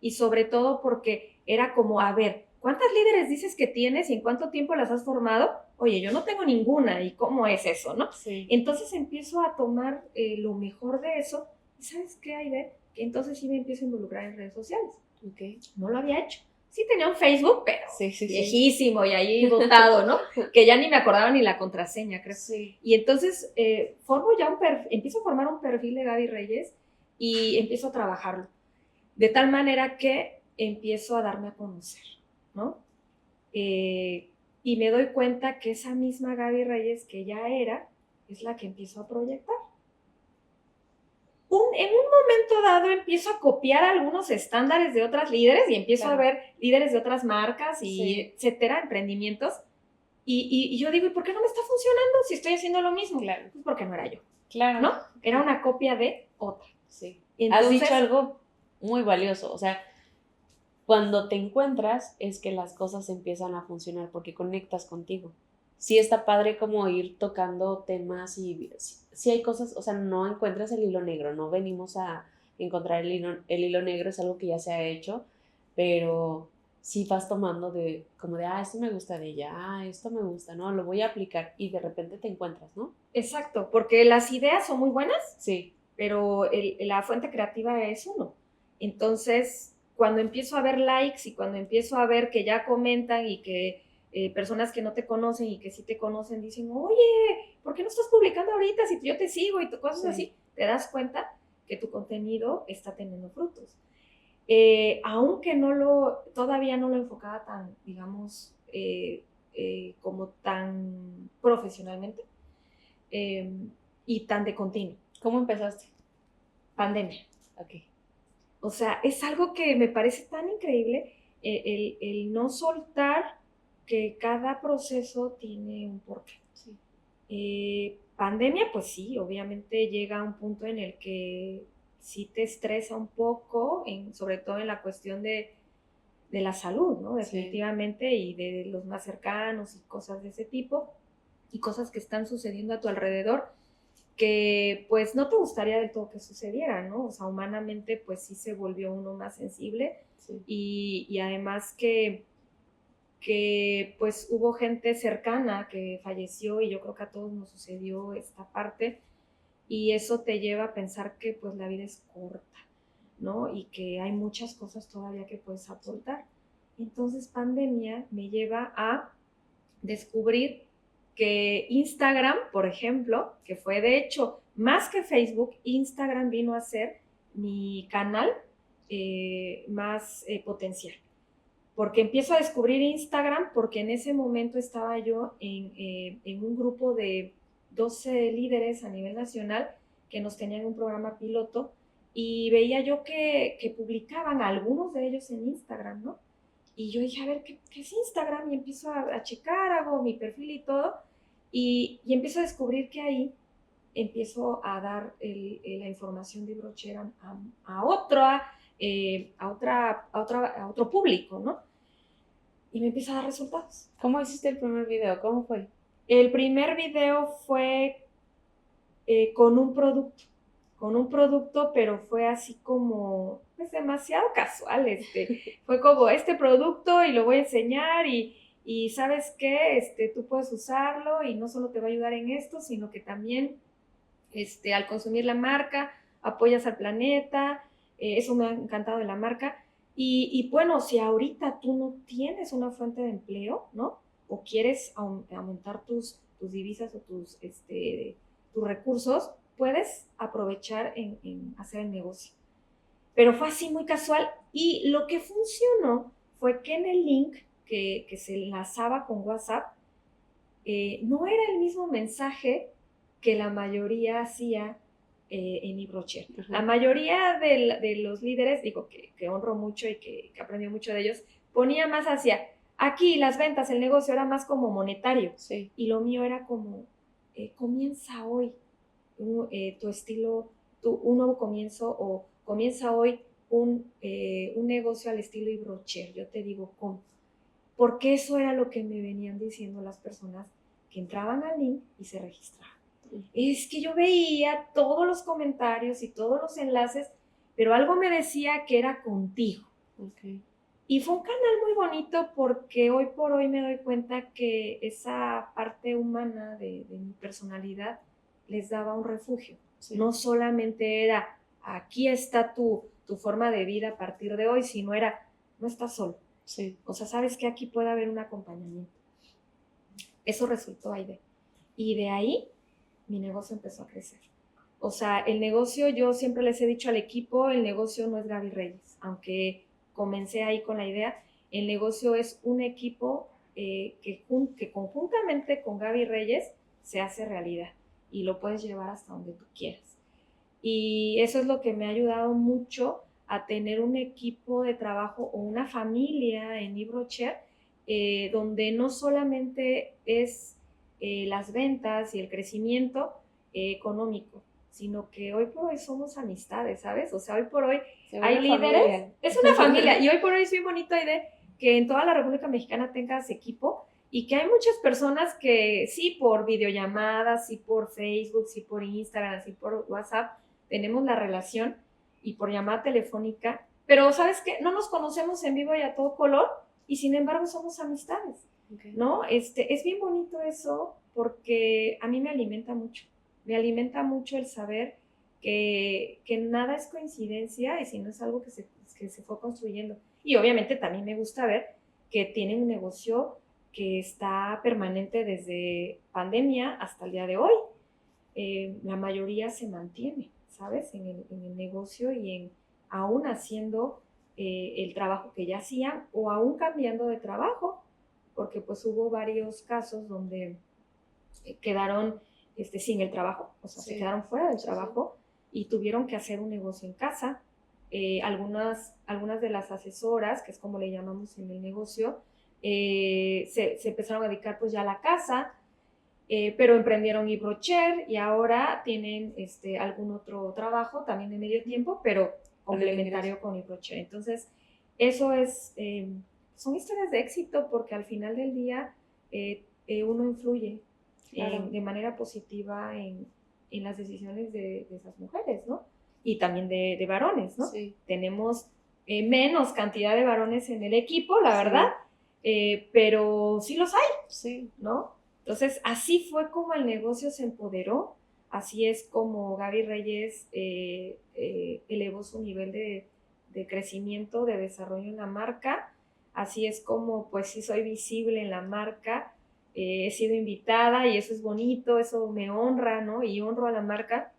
y sobre todo porque era como, a ver, ¿cuántas líderes dices que tienes y en cuánto tiempo las has formado? Oye, yo no tengo ninguna, ¿y cómo es eso, no? Sí. Entonces empiezo a tomar lo mejor de eso y ¿sabes qué, Aide? Que entonces sí me empiezo a involucrar en redes sociales. Okay. No lo había hecho. Sí tenía un Facebook, pero sí, viejísimo y ahí botado, ¿no? Que ya ni me acordaba ni la contraseña, creo. Sí. Y entonces empiezo a formar un perfil de Gaby Reyes y empiezo a trabajarlo. De tal manera que empiezo a darme a conocer, ¿no? Y me doy cuenta que esa misma Gaby Reyes que ya era, es la que empiezo a proyectar. En un momento dado empiezo a copiar algunos estándares de otras líderes y empiezo a ver líderes de otras marcas y etcétera, emprendimientos. Y yo digo, ¿y por qué no me está funcionando si estoy haciendo lo mismo? Claro. Pues porque no era yo. Claro. ¿No? Era una copia de otra. Sí. Entonces, has dicho algo muy valioso, o sea, cuando te encuentras es que las cosas empiezan a funcionar porque conectas contigo. Sí está padre como ir tocando temas y sí hay cosas, o sea, no encuentras el hilo negro, no venimos a encontrar el hilo negro, es algo que ya se ha hecho, pero sí vas tomando como de, esto me gusta de ella, esto me gusta, ¿no? Lo voy a aplicar y de repente te encuentras, ¿no? Exacto, porque las ideas son muy buenas, sí, pero la fuente creativa es uno. Entonces, cuando empiezo a ver likes y cuando empiezo a ver que ya comentan y que personas que no te conocen y que sí te conocen dicen, oye, ¿por qué no estás publicando ahorita si yo te sigo y cosas así? Te das cuenta que tu contenido está teniendo frutos. Aunque todavía no lo enfocaba tan, digamos, como tan profesionalmente y tan de continuo. ¿Cómo empezaste? Pandemia. Ok. O sea, es algo que me parece tan increíble el no soltar que cada proceso tiene un porqué. Sí. Pandemia, pues sí, obviamente llega a un punto en el que sí te estresa un poco, sobre todo en la cuestión de la salud, ¿no? Definitivamente, sí. Y de los más cercanos y cosas de ese tipo, y cosas que están sucediendo a tu alrededor, que pues no te gustaría del todo que sucediera, ¿no? O sea, humanamente pues sí se volvió uno más sensible, sí. Y además que pues hubo gente cercana que falleció y yo creo que a todos nos sucedió esta parte y eso te lleva a pensar que pues la vida es corta, ¿no? Y que hay muchas cosas todavía que puedes aportar. Entonces pandemia me lleva a descubrir que Instagram, por ejemplo, que fue de hecho más que Facebook, Instagram vino a ser mi canal más potencial. Porque empiezo a descubrir Instagram porque en ese momento estaba yo en un grupo de 12 líderes a nivel nacional que nos tenían un programa piloto y veía yo que publicaban algunos de ellos en Instagram, ¿no? Y yo dije, a ver, ¿qué es Instagram? Y empiezo a checar, hago mi perfil y todo y empiezo a descubrir que ahí empiezo a dar la información de Brochera a otro público, ¿no? Y me empieza a dar resultados. ¿Cómo hiciste el primer video? ¿Cómo fue? El primer video fue con un producto, pero fue así como, pues demasiado casual, fue como este producto y lo voy a enseñar y ¿sabes qué? Tú puedes usarlo y no solo te va a ayudar en esto, sino que también al consumir la marca, apoyas al planeta, eso me ha encantado de la marca. Y bueno, si ahorita tú no tienes una fuente de empleo, ¿no? O quieres aumentar tus divisas o tus recursos, puedes aprovechar en hacer el negocio. Pero fue así muy casual y lo que funcionó fue que en el link que se enlazaba con WhatsApp, no era el mismo mensaje que la mayoría hacía en eBrocher. Uh-huh. La mayoría de los líderes, digo que honro mucho y que aprendí mucho de ellos, ponía más hacia aquí las ventas, el negocio era más como monetario. Sí. Y lo mío era como, comienza hoy tu estilo, un nuevo comienzo o comienza hoy un negocio al estilo eBrocher. Yo te digo cómo. Porque eso era lo que me venían diciendo las personas que entraban al link y se registraban. Es que yo veía todos los comentarios y todos los enlaces, pero algo me decía que era contigo. Okay. Y fue un canal muy bonito porque hoy por hoy me doy cuenta que esa parte humana de mi personalidad les daba un refugio. Sí. No solamente era, aquí está tu forma de vida a partir de hoy, sino era, no estás solo. Sí. O sea, sabes que aquí puede haber un acompañamiento. Eso resultó ahí y de ahí mi negocio empezó a crecer. O sea, el negocio, yo siempre les he dicho al equipo, el negocio no es Gaby Reyes, aunque comencé ahí con la idea, el negocio es un equipo que conjuntamente con Gaby Reyes se hace realidad y lo puedes llevar hasta donde tú quieras. Y eso es lo que me ha ayudado mucho a tener un equipo de trabajo o una familia en eBrocher, donde no solamente es las ventas y el crecimiento económico, sino que hoy por hoy somos amistades, ¿sabes? O sea, hoy por hoy hay líderes, familia. Es una familia, y hoy por hoy es bien bonito de que en toda la República Mexicana tengas equipo y que hay muchas personas que sí por videollamadas, sí por Facebook, sí por Instagram, sí por WhatsApp, tenemos la relación y por llamada telefónica, pero ¿sabes qué? No nos conocemos en vivo y a todo color y sin embargo somos amistades. Okay. ¿No? Es bien bonito eso porque a mí me alimenta mucho el saber que nada es coincidencia y sino es algo que se fue construyendo. Y obviamente también me gusta ver que tienen un negocio que está permanente desde pandemia hasta el día de hoy. La mayoría se mantiene, ¿sabes? En el negocio y aún haciendo el trabajo que ya hacían o aún cambiando de trabajo, porque pues hubo varios casos donde quedaron sin el trabajo, o sea, se quedaron fuera del trabajo y tuvieron que hacer un negocio en casa. Algunas de las asesoras, que es como le llamamos en el negocio, se empezaron a dedicar pues ya a la casa, pero emprendieron iBrocher y ahora tienen algún otro trabajo también de medio tiempo, pero complementario con iBrocher. Entonces, eso son historias de éxito porque al final del día uno influye de manera positiva en las decisiones de esas mujeres, ¿no? Y también de varones, ¿no? Sí. Tenemos menos cantidad de varones en el equipo, la verdad, pero sí los hay, sí, ¿no? Entonces, así fue como el negocio se empoderó, así es como Gaby Reyes elevó su nivel de crecimiento, de desarrollo en la marca, así es como pues sí soy visible en la marca, he sido invitada y eso es bonito, eso me honra, ¿no? Y honro a la marca,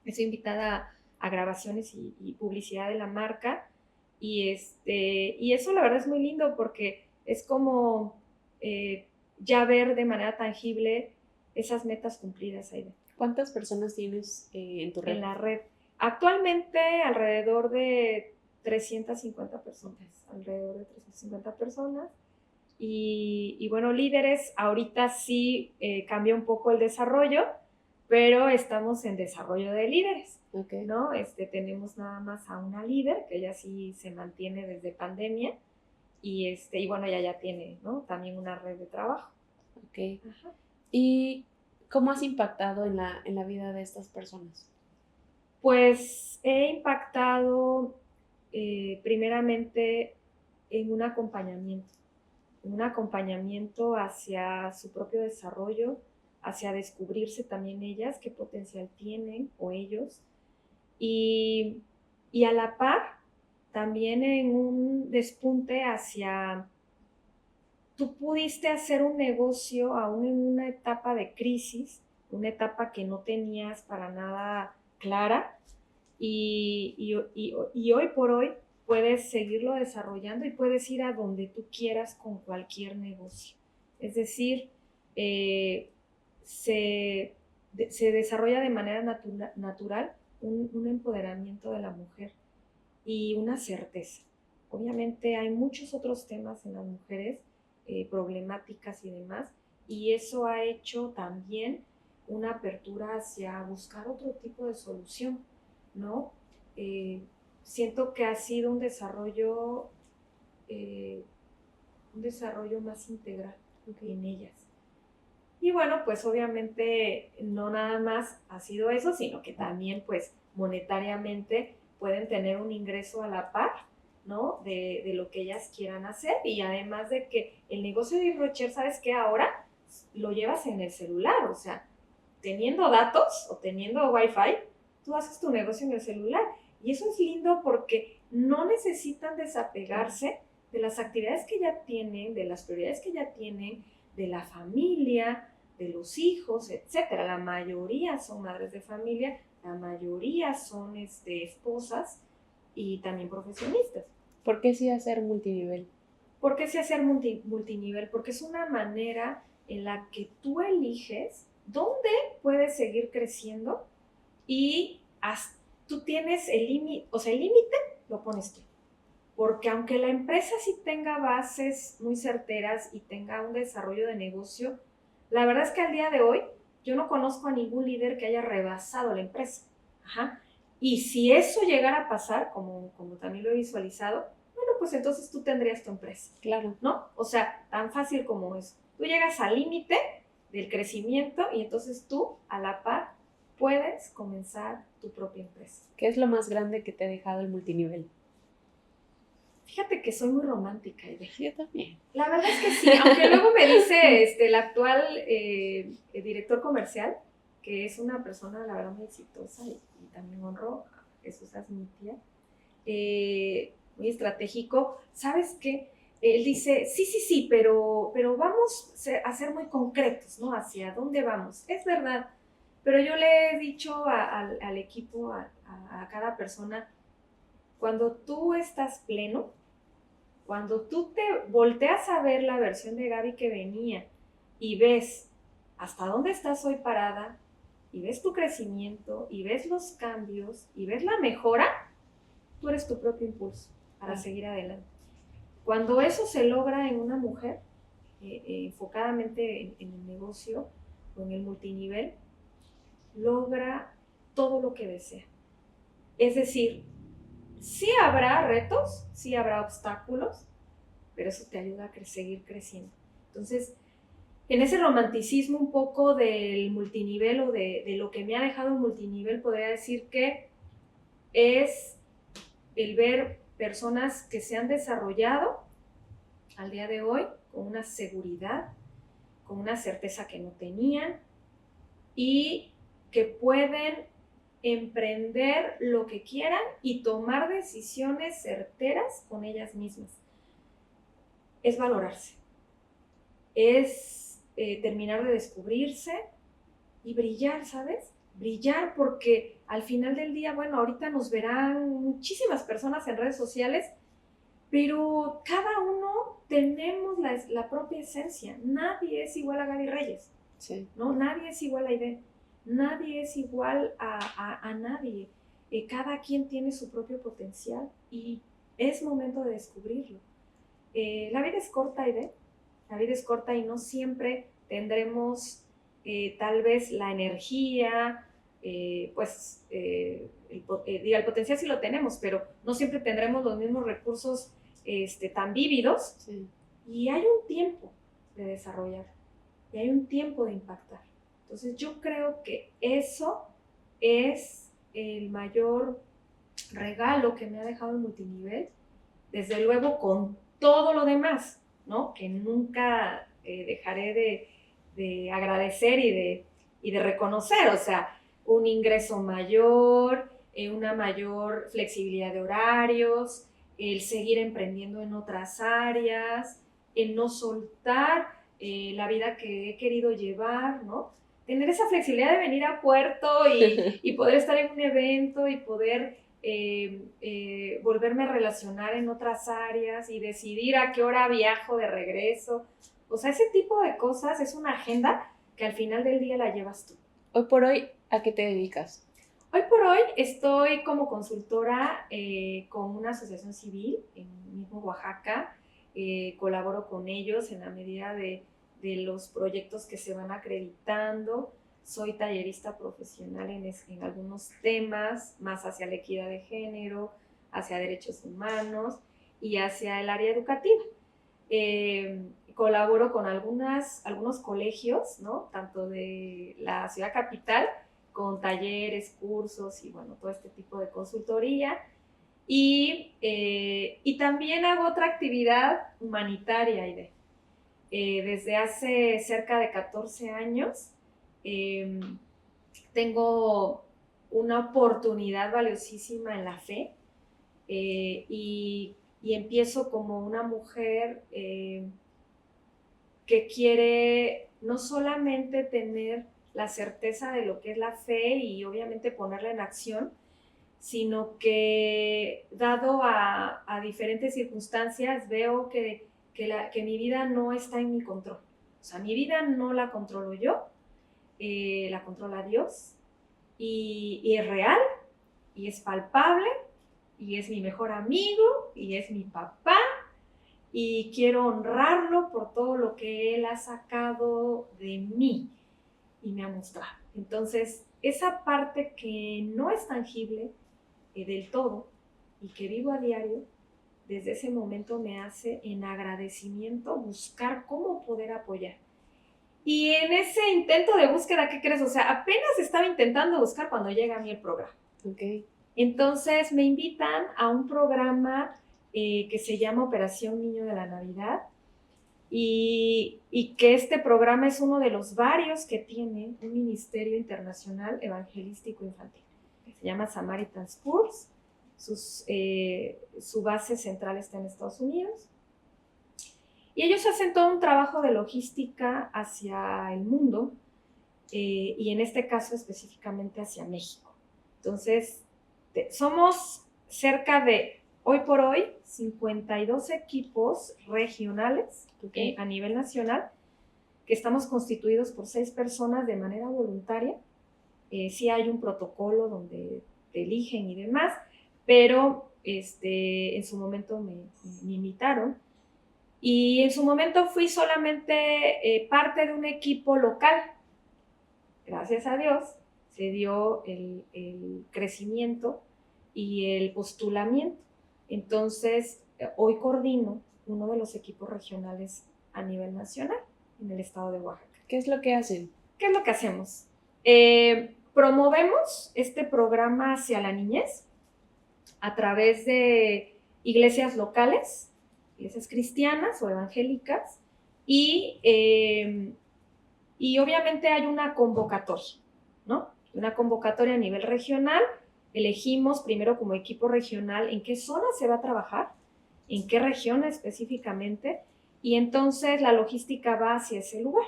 he sido invitada a grabaciones y publicidad de la marca y eso la verdad es muy lindo porque es como ya ver de manera tangible esas metas cumplidas ahí. ¿Cuántas personas tienes en tu red? En la red. Actualmente alrededor de 350 personas, alrededor de 350 personas. Y bueno, líderes, ahorita sí cambia un poco el desarrollo, pero estamos en desarrollo de líderes, Okay. ¿no? Tenemos nada más a una líder, que ella sí se mantiene desde pandemia, y bueno, ella ya tiene, ¿no? También una red de trabajo. Ok. Ajá. ¿Y cómo has impactado en la vida de estas personas? Pues he impactado primeramente en un acompañamiento hacia su propio desarrollo, hacia descubrirse también ellas, qué potencial tienen o ellos, y a la par también en un despunte hacia, tú pudiste hacer un negocio aún en una etapa de crisis, una etapa que no tenías para nada clara, y hoy por hoy puedes seguirlo desarrollando y puedes ir a donde tú quieras con cualquier negocio. Es decir, se desarrolla de manera natural un empoderamiento de la mujer y una certeza. Obviamente hay muchos otros temas en las mujeres, problemáticas y demás, y eso ha hecho también una apertura hacia buscar otro tipo de solución, ¿no? Siento que ha sido un desarrollo más integral en ellas. Y bueno, pues obviamente no nada más ha sido eso, sino que también pues monetariamente pueden tener un ingreso a la par, ¿no? De lo que ellas quieran hacer, y además de que el negocio de iBrocher, ¿sabes qué? Ahora lo llevas en el celular, o sea, teniendo datos o teniendo Wi-Fi, tú haces tu negocio en el celular. Y eso es lindo porque no necesitan desapegarse de las actividades que ya tienen, de las prioridades que ya tienen, de la familia, de los hijos, etcétera. La mayoría son madres de familia, la mayoría son esposas y también profesionistas. ¿Por qué sí hacer multinivel? ¿Por qué sí hacer multinivel? Porque es una manera en la que tú eliges dónde puedes seguir creciendo y tú tienes el límite, o sea, el límite lo pones tú. Porque aunque la empresa sí tenga bases muy certeras y tenga un desarrollo de negocio, la verdad es que al día de hoy yo no conozco a ningún líder que haya rebasado la empresa. Ajá. Y si eso llegara a pasar, como también lo he visualizado, bueno, pues entonces tú tendrías tu empresa. Claro. ¿No? O sea, tan fácil como eso. Tú llegas al límite del crecimiento y entonces tú, a la par, puedes comenzar tu propia empresa. ¿Qué es lo más grande que te ha dejado el multinivel? Fíjate que soy muy romántica, Ide. Yo también. La verdad es que sí, aunque luego me dice el actual director comercial que es una persona, la verdad, muy exitosa y también honro a Jesús Asmitia, muy estratégico. ¿Sabes qué? Él dice, sí, pero vamos a ser muy concretos, ¿no? ¿Hacia dónde vamos? Es verdad, pero yo le he dicho al equipo, a cada persona, cuando tú estás pleno, cuando tú te volteas a ver la versión de Gaby que venía y ves hasta dónde estás hoy parada, y ves tu crecimiento, y ves los cambios, y ves la mejora, tú eres tu propio impulso para seguir adelante. Cuando eso se logra en una mujer, enfocadamente en el negocio o en el multinivel, logra todo lo que desea. Es decir, sí habrá retos, sí habrá obstáculos, pero eso te ayuda a seguir creciendo. Entonces, en ese romanticismo un poco del multinivel o de lo que me ha dejado un multinivel, podría decir que es el ver personas que se han desarrollado al día de hoy con una seguridad, con una certeza que no tenían y que pueden emprender lo que quieran y tomar decisiones certeras con ellas mismas. Es valorarse, es terminar de descubrirse y brillar, ¿sabes? Brillar porque al final del día, bueno, ahorita nos verán muchísimas personas en redes sociales, pero cada uno tenemos la propia esencia. Nadie es igual a Gaby Reyes, Sí. ¿no? Nadie es igual a Aide, nadie es igual a nadie. Cada quien tiene su propio potencial y es momento de descubrirlo. La vida es corta, Aide. La vida es corta y no siempre tendremos tal vez la energía, el potencial sí lo tenemos, pero no siempre tendremos los mismos recursos tan vívidos. Sí. Y hay un tiempo de desarrollar y hay un tiempo de impactar. Entonces yo creo que eso es el mayor regalo que me ha dejado el multinivel, desde luego con todo lo demás, ¿no? Que nunca dejaré de agradecer y de reconocer, o sea, un ingreso mayor, una mayor flexibilidad de horarios, el seguir emprendiendo en otras áreas, el no soltar la vida que he querido llevar, ¿no? Tener esa flexibilidad de venir a Puerto y poder estar en un evento y poder volverme a relacionar en otras áreas y decidir a qué hora viajo de regreso. O sea, ese tipo de cosas es una agenda que al final del día la llevas tú. Hoy por hoy, ¿a qué te dedicas? Hoy por hoy estoy como consultora con una asociación civil en mismo Oaxaca. Colaboro con ellos en la medida de los proyectos que se van acreditando. Soy tallerista profesional en algunos temas, más hacia la equidad de género, hacia derechos humanos y hacia el área educativa. Colaboro con algunos colegios, ¿no? Tanto de la ciudad capital, con talleres, cursos y bueno, todo este tipo de consultoría. Y también hago otra actividad humanitaria, Aide. Desde hace cerca de 14 años tengo una oportunidad valiosísima en la fe y empiezo como una mujer que quiere no solamente tener la certeza de lo que es la fe y obviamente ponerla en acción, sino que dado a diferentes circunstancias veo que mi vida no está en mi control. O sea, mi vida no la controlo yo, la controla Dios y es real y es palpable y es mi mejor amigo y es mi papá y quiero honrarlo por todo lo que él ha sacado de mí y me ha mostrado. Entonces, esa parte que no es tangible del todo y que vivo a diario, desde ese momento me hace en agradecimiento buscar cómo poder apoyar. Y en ese intento de búsqueda, ¿qué crees? O sea, apenas estaba intentando buscar cuando llega a mí el programa. Okay. Entonces me invitan a un programa que se llama Operación Niño de la Navidad, y que este programa es uno de los varios que tiene un ministerio internacional evangelístico infantil, que se llama Samaritan Spurs. Su base central está en Estados Unidos. Y ellos hacen todo un trabajo de logística hacia el mundo, y en este caso específicamente hacia México. Entonces, somos cerca de, hoy por hoy, 52 equipos regionales a nivel nacional, que estamos constituidos por 6 personas de manera voluntaria. Sí hay un protocolo donde te eligen y demás, pero en su momento me invitaron. Y en su momento fui solamente parte de un equipo local. Gracias a Dios se dio el crecimiento y el postulamiento. Entonces, hoy coordino uno de los equipos regionales a nivel nacional en el estado de Oaxaca. ¿Qué es lo que hacen? ¿Qué es lo que hacemos? Promovemos este programa hacia la niñez a través de iglesias locales, iglesias cristianas o evangélicas, y obviamente hay una convocatoria, ¿no? Una convocatoria a nivel regional. Elegimos primero como equipo regional en qué zona se va a trabajar, en qué región específicamente, y entonces la logística va hacia ese lugar.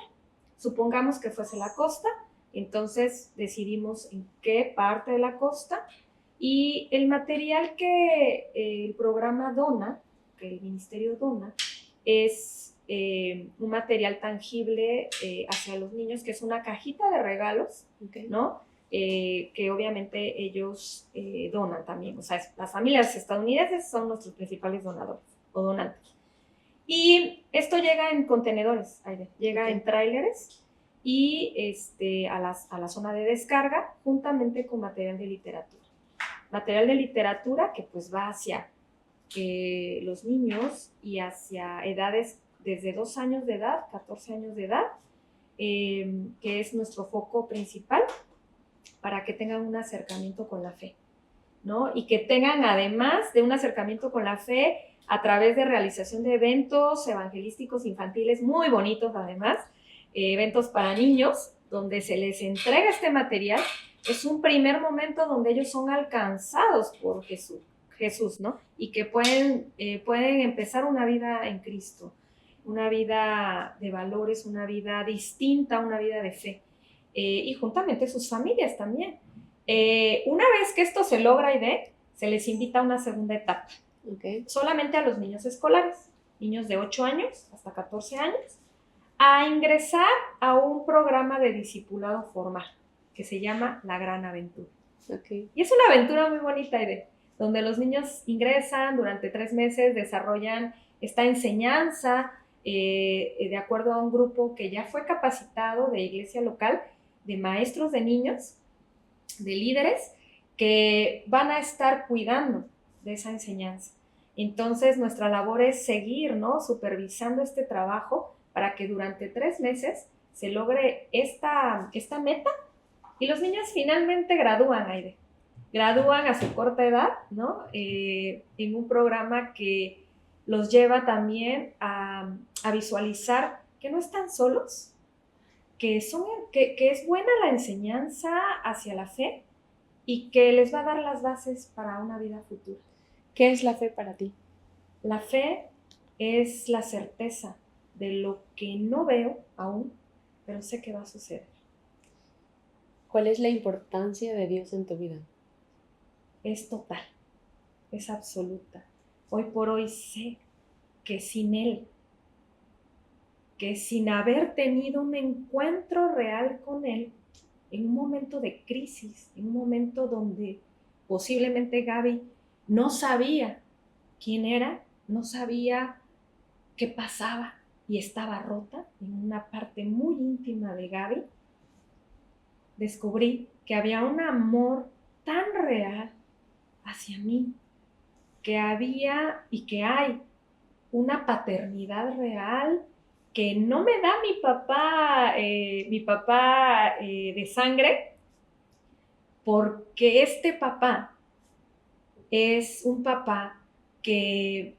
Supongamos que fuese la costa, entonces decidimos en qué parte de la costa, y el material que el programa dona, que el ministerio dona, es un material tangible hacia los niños, que es una cajita de regalos, ¿no? Que obviamente ellos donan también. O sea, las familias estadounidenses son nuestros principales donadores o donantes. Y esto llega en contenedores, llega en tráileres y a la zona de descarga, juntamente con material de literatura. Material de literatura que pues va hacia los niños y hacia edades desde 2 años de edad, 14 años de edad, que es nuestro foco principal, para que tengan un acercamiento con la fe, ¿no? Y que tengan, además de un acercamiento con la fe, a través de realización de eventos evangelísticos infantiles muy bonitos, además, eventos para niños, donde se les entrega este material. Es un primer momento donde ellos son alcanzados por Jesús, ¿no? Y que pueden empezar una vida en Cristo, una vida de valores, una vida distinta, una vida de fe. Y juntamente sus familias también. Una vez que esto se logra, se les invita a una segunda etapa. Solamente a los niños escolares, niños de 8 años hasta 14 años, a ingresar a un programa de discipulado formal que se llama La Gran Aventura. Y es una aventura muy bonita, donde los niños ingresan durante 3 meses, desarrollan esta enseñanza de acuerdo a un grupo que ya fue capacitado de iglesia local, de maestros de niños, de líderes, que van a estar cuidando de esa enseñanza. Entonces, nuestra labor es seguir, ¿no?, supervisando este trabajo para que durante 3 meses se logre esta meta y los niños finalmente gradúan, gradúan a su corta edad, ¿no?, en un programa que los lleva también a visualizar que no están solos, que es buena la enseñanza hacia la fe y que les va a dar las bases para una vida futura. ¿Qué es la fe para ti? La fe es la certeza de lo que no veo aún, pero sé que va a suceder. ¿Cuál es la importancia de Dios en tu vida? Es total, es absoluta. Hoy por hoy sé que sin Él, que sin haber tenido un encuentro real con Él, en un momento de crisis, en un momento donde posiblemente Gaby no sabía quién era, no sabía qué pasaba y estaba rota en una parte muy íntima de Gaby, descubrí que había un amor tan real hacia mí, que había y que hay una paternidad real que no me da mi papá de sangre, porque este papá es un papá que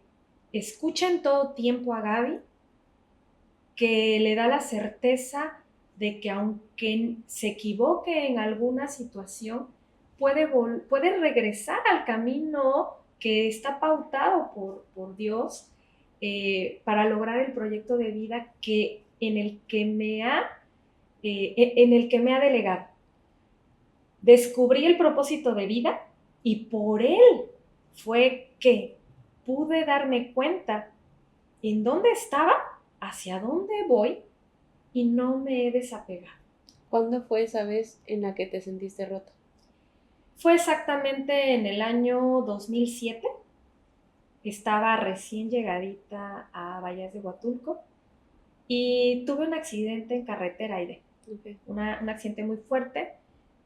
escucha en todo tiempo a Gaby, que le da la certeza de que aunque se equivoque en alguna situación, puede regresar al camino que está pautado por Dios, para lograr el proyecto de vida en el que me ha delegado. Descubrí el propósito de vida y por él fue que pude darme cuenta en dónde estaba, hacia dónde voy, y no me he desapegado. ¿Cuándo fue esa vez en la que te sentiste rota? Fue exactamente en el año 2007. Estaba recién llegadita a Vallas de Huatulco y tuve un accidente en carretera, Aide. Okay. Un accidente muy fuerte.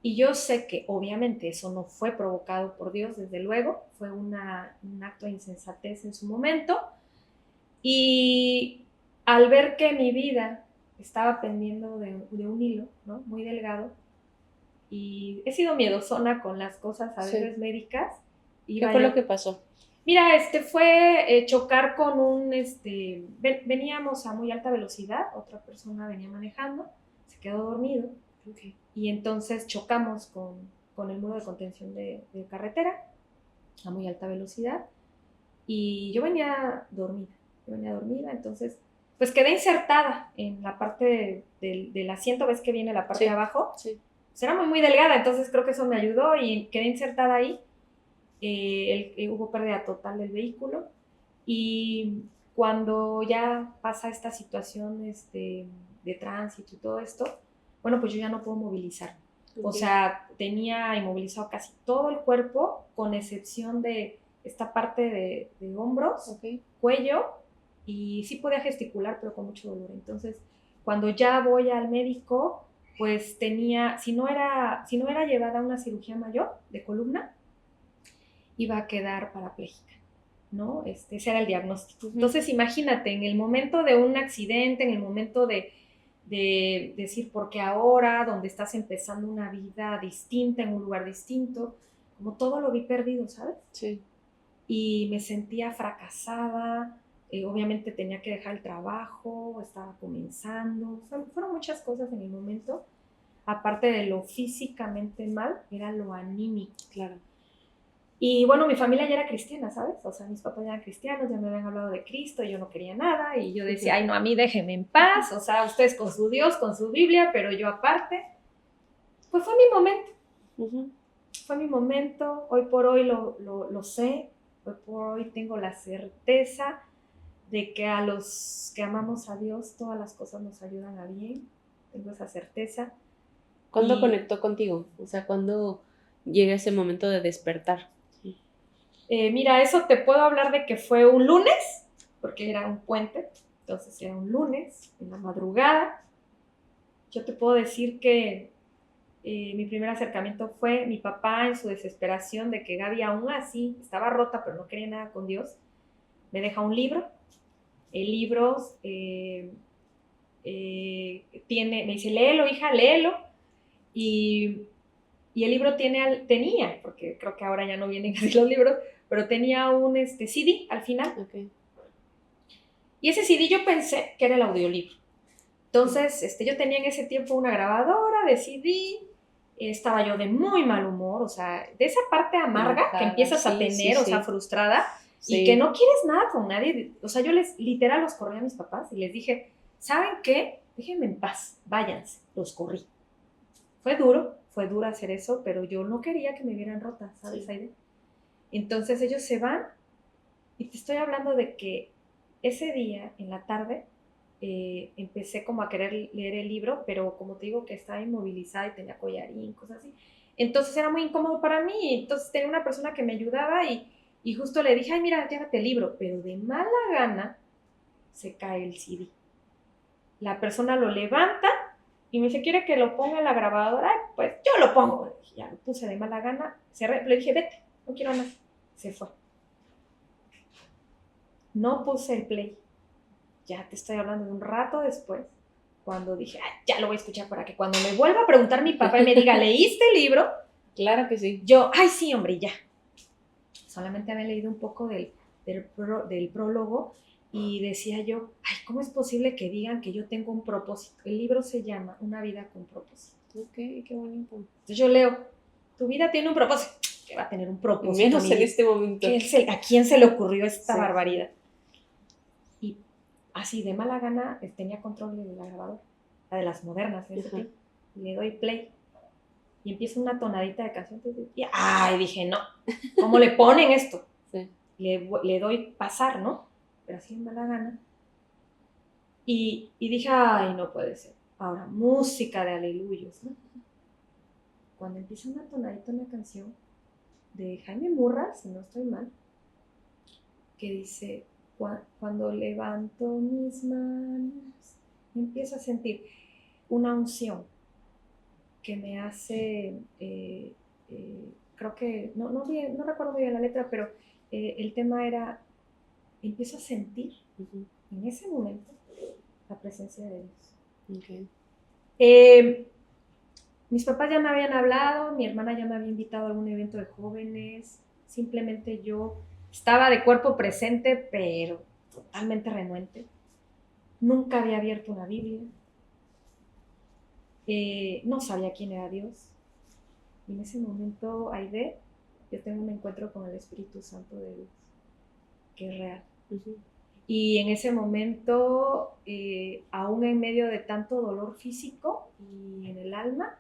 Y yo sé que obviamente eso no fue provocado por Dios, desde luego. Fue un acto de insensatez en su momento. Y al ver que mi vida estaba pendiendo de un hilo, ¿no? Muy delgado, y he sido miedosona con las cosas a veces médicas. ¿Qué fue lo que pasó? Mira, fue chocar con veníamos a muy alta velocidad, otra persona venía manejando, se quedó dormido, Okay. y entonces chocamos con el muro de contención de carretera a muy alta velocidad, y yo venía dormida, entonces pues quedé insertada en la parte del asiento. ¿Ves que viene la parte de abajo? Sí. Pues era muy, muy delgada, entonces creo que eso me ayudó y quedé insertada ahí. Hubo pérdida total del vehículo, y cuando ya pasa esta situación de tránsito y todo esto, bueno, pues yo ya no puedo movilizar. Okay. O sea, tenía inmovilizado casi todo el cuerpo, con excepción de esta parte de hombros, okay, cuello, y sí podía gesticular, pero con mucho dolor. Entonces, cuando ya voy al médico, pues tenía, si no era llevada a una cirugía mayor de columna, iba a quedar parapléjica, ¿no? Ese era el diagnóstico. Uh-huh. Entonces, imagínate, en el momento de un accidente, en el momento de decir, ¿por qué ahora? Donde estás empezando una vida distinta, en un lugar distinto, como todo lo vi perdido, ¿sabes? Sí. Y me sentía fracasada, obviamente tenía que dejar el trabajo, estaba comenzando, o sea, fueron muchas cosas en el momento. Aparte de lo físicamente mal, era lo anímico. Claro. Y bueno, mi familia ya era cristiana, ¿sabes? O sea, mis papás ya eran cristianos, ya me habían hablado de Cristo, yo no quería nada, y yo decía, ay, no, a mí déjenme en paz, o sea, ustedes con su Dios, con su Biblia, pero yo aparte. Pues fue mi momento. Uh-huh. Fue mi momento, hoy por hoy lo sé, hoy por hoy tengo la certeza de que a los que amamos a Dios, todas las cosas nos ayudan a bien, tengo esa certeza. ¿Cuándo conectó contigo? O sea, ¿cuándo llega ese momento de despertar? Mira, eso te puedo hablar de que fue un lunes, porque era un puente, entonces era un lunes, en la madrugada. Yo te puedo decir que mi primer acercamiento fue mi papá, en su desesperación de que Gaby aún así estaba rota, pero no quería nada con Dios, me deja un libro. El libro me dice, léelo, hija, léelo. Y el libro tenía, porque creo que ahora ya no vienen así los libros, pero tenía un CD al final. Okay. Y ese CD yo pensé que era el audiolibro. Entonces, yo tenía en ese tiempo una grabadora de CD, estaba yo de muy mal humor, o sea, de esa parte amarga que empiezas a tener, o sea, frustrada, y que no quieres nada con nadie. O sea, yo literal los corrí a mis papás y les dije, ¿saben qué? Déjenme en paz, váyanse, los corrí. Fue duro hacer eso, pero yo no quería que me vieran rota, ¿sabes, Aide? Entonces ellos se van, y te estoy hablando de que ese día, en la tarde, empecé como a querer leer el libro, pero como te digo que estaba inmovilizada y tenía collarín, cosas así. Entonces era muy incómodo para mí, entonces tenía una persona que me ayudaba y justo le dije, ay, mira, llévate el libro, pero de mala gana se cae el CD. La persona lo levanta y me dice, ¿quiere que lo ponga en la grabadora? Pues yo lo pongo. Ya lo puse de mala gana, cerré, le dije, vete, no quiero más. Se fue. No puse el play. Ya te estoy hablando de un rato después, cuando dije, ya lo voy a escuchar para que cuando me vuelva a preguntar mi papá y me diga, ¿leíste el libro? Claro que sí. Yo, ay, sí, hombre, ya. Solamente había leído un poco del prólogo, y decía yo, ay, ¿cómo es posible que digan que yo tengo un propósito? El libro se llama Una vida con propósito. Ok, qué bonito. Entonces yo leo, tu vida tiene un propósito. ¿Qué va a tener un propósito? Menos en este momento. ¿A quién se le ocurrió esta Sí. barbaridad? Y así de mala gana tenía control de la grabadora, la de las modernas, ¿ves? Ajá. Y le doy play. Y empieza una tonadita de canción. Y dije, no, ¿cómo le ponen esto? Sí. Le doy pasar, ¿no? Pero así de mala gana. Y dije, ay, no puede ser. Ahora, música de aleluyos, ¿no? Cuando empieza una tonadita, una canción de Jaime Murra, si no estoy mal, que dice, cuando levanto mis manos, empiezo a sentir una unción que me hace, creo que, no recuerdo muy bien la letra, pero el tema era, empiezo a sentir en ese momento la presencia de Dios. Okay. Mis papás ya me habían hablado, mi hermana ya me había invitado a algún evento de jóvenes, simplemente yo estaba de cuerpo presente, pero totalmente renuente. Nunca había abierto una Biblia, no sabía quién era Dios. Y en ese momento, Aide, yo tengo un encuentro con el Espíritu Santo de Dios, que es real. Uh-huh. Y en ese momento, aún en medio de tanto dolor físico y en el alma,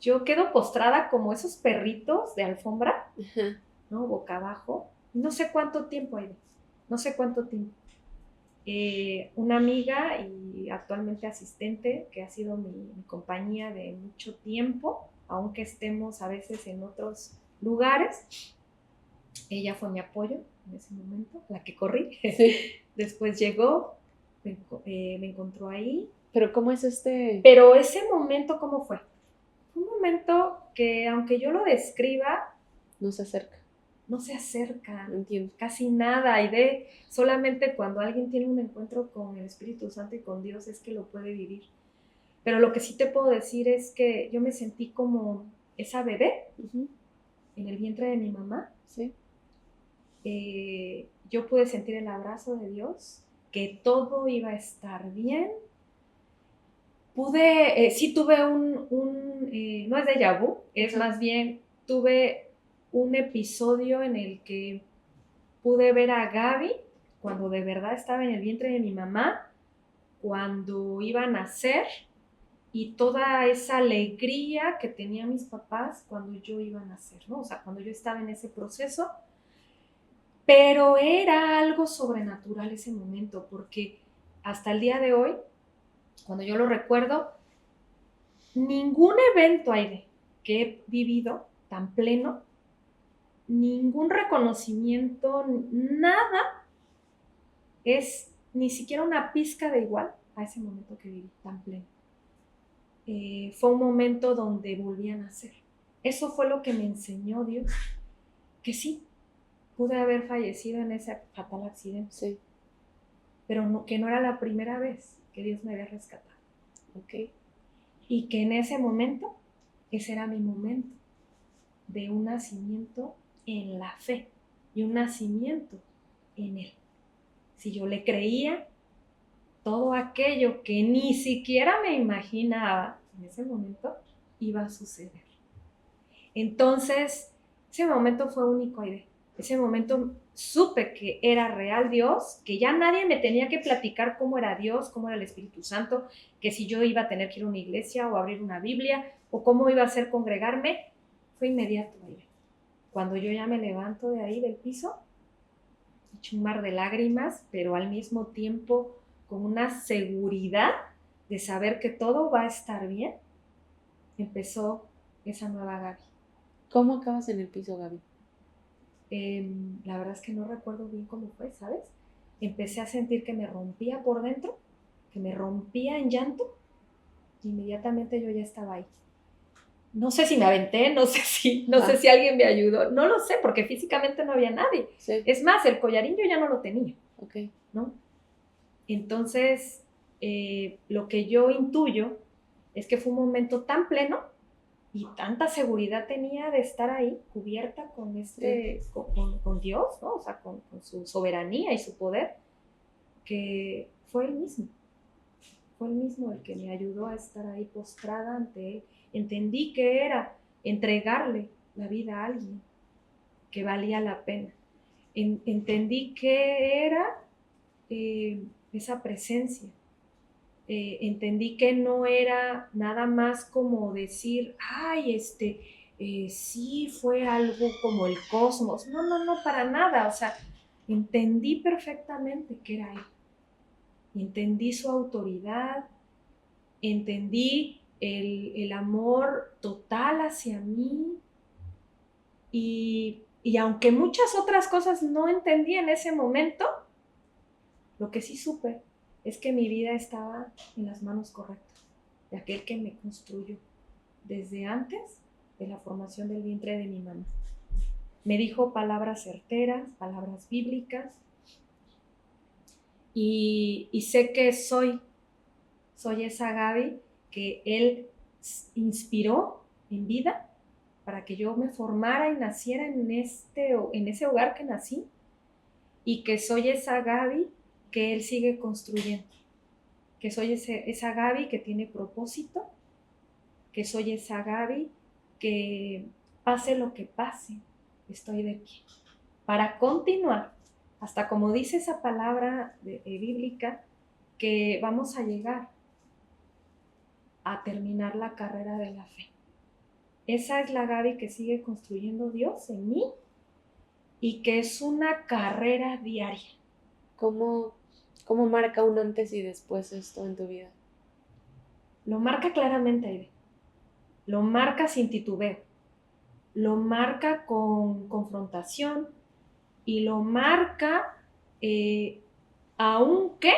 yo quedo postrada como esos perritos de alfombra, Uh-huh. ¿no? Boca abajo. No sé cuánto tiempo, Aide, no sé cuánto tiempo. Una amiga y actualmente asistente, que ha sido mi compañía de mucho tiempo, aunque estemos a veces en otros lugares, ella fue mi apoyo en ese momento, la que corrí. Sí. Después llegó, me encontró ahí. Pero ¿cómo es Pero ese momento, ¿cómo fue? Fue un momento que, aunque yo lo describa, no se acerca. No se acerca, Entiendo. Casi nada, y solamente cuando alguien tiene un encuentro con el Espíritu Santo y con Dios es que lo puede vivir. Pero lo que sí te puedo decir es que yo me sentí como esa bebé Uh-huh. en el vientre de mi mamá. Sí. Yo pude sentir el abrazo de Dios, que todo iba a estar bien. Sí tuve no es déjà vu, es Uh-huh. más bien, tuve un episodio en el que pude ver a Gaby cuando de verdad estaba en el vientre de mi mamá, cuando iba a nacer, y toda esa alegría que tenían mis papás cuando yo iba a nacer, ¿no? O sea, cuando yo estaba en ese proceso. Pero era algo sobrenatural ese momento, porque hasta el día de hoy, cuando yo lo recuerdo, ningún evento, Aide, que he vivido tan pleno, ningún reconocimiento, nada es ni siquiera una pizca de igual a ese momento que viví tan pleno. Fue un momento donde volví a nacer. Eso fue lo que me enseñó Dios, que sí, pude haber fallecido en ese fatal accidente, Sí. pero que no era la primera vez que Dios me había rescatado. Ok. Y que en ese momento, ese era mi momento de un nacimiento en la fe y un nacimiento en Él. Si yo le creía, todo aquello que ni siquiera me imaginaba en ese momento iba a suceder. Entonces, ese momento fue único, Aide. Ese momento supe que era real Dios, que ya nadie me tenía que platicar cómo era Dios, cómo era el Espíritu Santo, que si yo iba a tener que ir a una iglesia o abrir una Biblia, o cómo iba a ser congregarme. Fue inmediato, Aide. Cuando yo ya me levanto de ahí del piso, hecho un mar de lágrimas, pero al mismo tiempo con una seguridad de saber que todo va a estar bien, empezó esa nueva Gaby. ¿Cómo acabas en el piso, Gaby? La verdad es que no recuerdo bien cómo fue, ¿sabes? Empecé a sentir que me rompía por dentro, que me rompía en llanto, y inmediatamente yo ya estaba ahí. No sé si me aventé, no sé si alguien me ayudó, no lo sé, porque físicamente no había nadie. Sí. Es más, el collarín yo ya no lo tenía. Ok. ¿No? Entonces, lo que yo intuyo es que fue un momento tan pleno y tanta seguridad tenía de estar ahí, cubierta con con Dios, ¿no? O sea, con su soberanía y su poder, que fue él mismo. Fue él mismo el que me ayudó a estar ahí postrada ante él. Entendí que era entregarle la vida a alguien que valía la pena. Entendí que era esa presencia. Entendí que no era nada más como decir, ay, sí fue algo como el cosmos. No, para nada. O sea, entendí perfectamente que era él. Entendí su autoridad, entendí el amor total hacia mí y aunque muchas otras cosas no entendí en ese momento, lo que sí supe es que mi vida estaba en las manos correctas de aquel que me construyó desde antes de la formación del vientre de mi mamá. Me dijo palabras certeras, palabras bíblicas, y sé que soy esa Gaby que él inspiró en vida para que yo me formara y naciera en ese hogar que nací, y que soy esa Gaby que él sigue construyendo, que soy esa Gaby que tiene propósito, que soy esa Gaby que pase lo que pase, estoy de pie para continuar, hasta como dice esa palabra bíblica, que vamos a llegar a terminar la carrera de la fe. Esa es la Gaby que sigue construyendo Dios en mí y que es una carrera diaria. ¿Cómo marca un antes y después esto en tu vida? Lo marca claramente, Aide. Lo marca sin titubeo. Lo marca con confrontación y lo marca aunque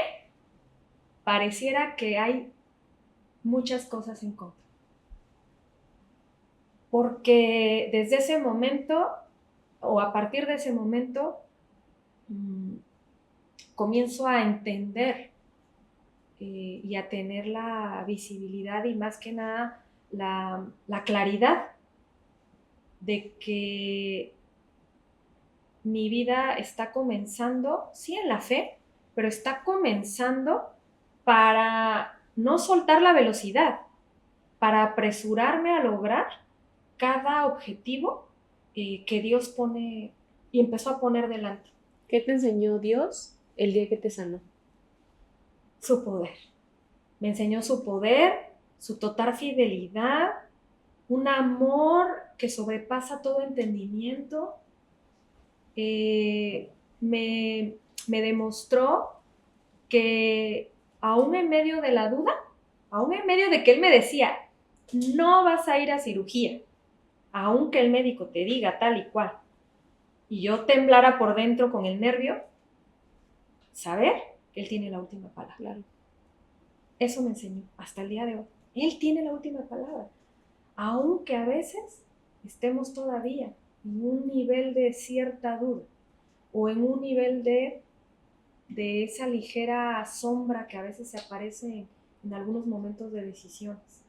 pareciera que hay muchas cosas en contra. Porque desde ese momento, o a partir de ese momento, comienzo a entender y a tener la visibilidad y más que nada la claridad de que mi vida está comenzando, sí en la fe, pero está comenzando para no soltar la velocidad, para apresurarme a lograr cada objetivo que Dios pone y empezó a poner delante. ¿Qué te enseñó Dios el día que te sanó? Su poder. Me enseñó su poder, su total fidelidad, un amor que sobrepasa todo entendimiento. Me demostró que aún en medio de la duda, aún en medio de que él me decía, no vas a ir a cirugía, aunque el médico te diga tal y cual, y yo temblara por dentro con el nervio, saber que él tiene la última palabra. Claro. Eso me enseñó hasta el día de hoy. Él tiene la última palabra. Aunque a veces estemos todavía en un nivel de cierta duda o en un nivel de esa ligera sombra que a veces se aparece en algunos momentos de decisiones.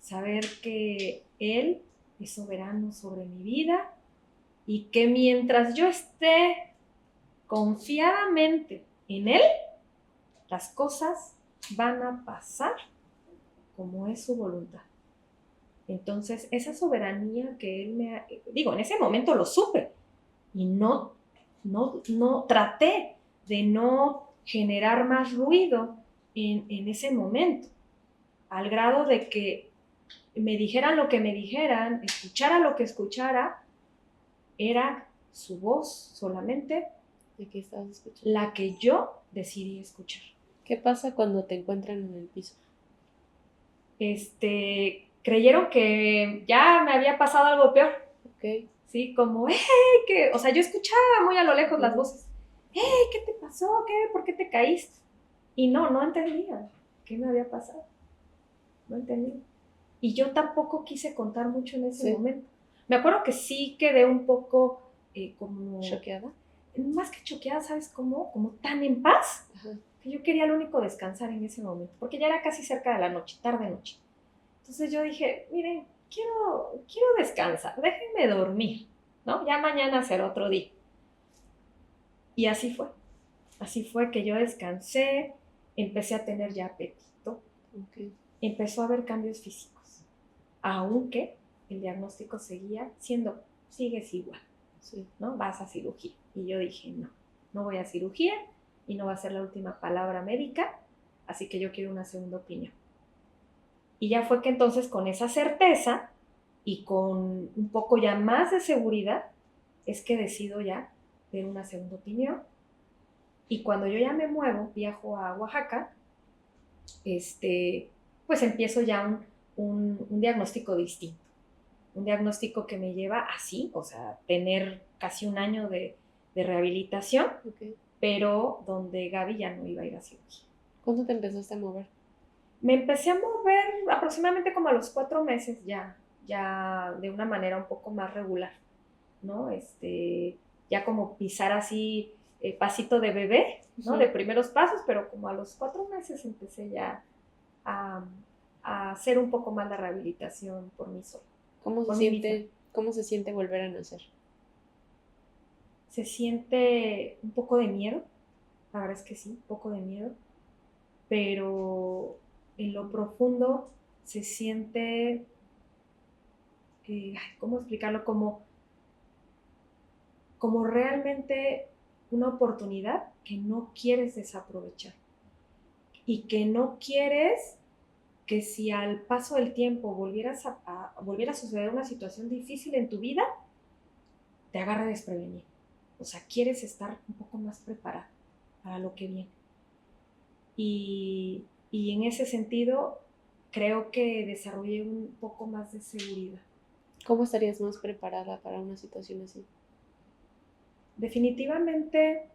Saber que Él es soberano sobre mi vida y que mientras yo esté confiadamente en Él, las cosas van a pasar como es su voluntad. Entonces, esa soberanía que Él en ese momento lo supe y no traté de no generar más ruido en ese momento, al grado de que me dijeran lo que me dijeran, escuchara lo que escuchara, era su voz solamente ¿De qué estabas escuchando? la que yo decidí escuchar. ¿Qué pasa cuando te encuentran en el piso? Creyeron que ya me había pasado algo peor. Ok. Sí, como, o sea, yo escuchaba muy a lo lejos las voces. ¿Qué te pasó? ¿Por qué te caíste? Y no entendía qué me había pasado. No entendía. Y yo tampoco quise contar mucho en ese momento. Me acuerdo que sí quedé un poco como... ¿Choqueada? Más que choqueada, ¿sabes cómo? Como tan en paz. Ajá. Que yo quería lo único descansar en ese momento. Porque ya era casi cerca de la noche, tarde-noche. Entonces yo dije, miren, quiero descansar, déjenme dormir, ¿no? Ya mañana será otro día. Y así fue. Así fue que yo descansé, empecé a tener ya apetito, Ok. empezó a haber cambios físicos, aunque el diagnóstico sigues igual, Sí. ¿no? Vas a cirugía. Y yo dije, no, no voy a cirugía y no va a ser la última palabra médica, así que yo quiero una segunda opinión. Y ya fue que entonces con esa certeza y con un poco ya más de seguridad, es que decido ya ver una segunda opinión. Y cuando yo ya me muevo, viajo a Oaxaca, pues empiezo ya un diagnóstico distinto. Un diagnóstico que me lleva así, o sea, tener casi un año de rehabilitación, Ok. pero donde Gaby ya no iba a ir a cirugía. ¿Cuándo te empezaste a mover? Me empecé a mover aproximadamente como a los 4 meses ya de una manera un poco más regular, ¿no? Ya como pisar así pasito de bebé, ¿no? De primeros pasos, pero como a los 4 meses empecé ya a, a hacer un poco más la rehabilitación por mí sola, ¿Cómo se por mí misma. siente, cómo se siente volver a nacer? Se siente un poco de miedo, la verdad es que sí, un poco de miedo, pero en lo profundo se siente, ¿cómo explicarlo? Como realmente una oportunidad que no quieres desaprovechar y que no quieres que si al paso del tiempo volviera a suceder una situación difícil en tu vida, te agarre desprevenido. O sea, quieres estar un poco más preparado para lo que viene. Y en ese sentido, creo que desarrollé un poco más de seguridad. ¿Cómo estarías más preparada para una situación así? Definitivamente,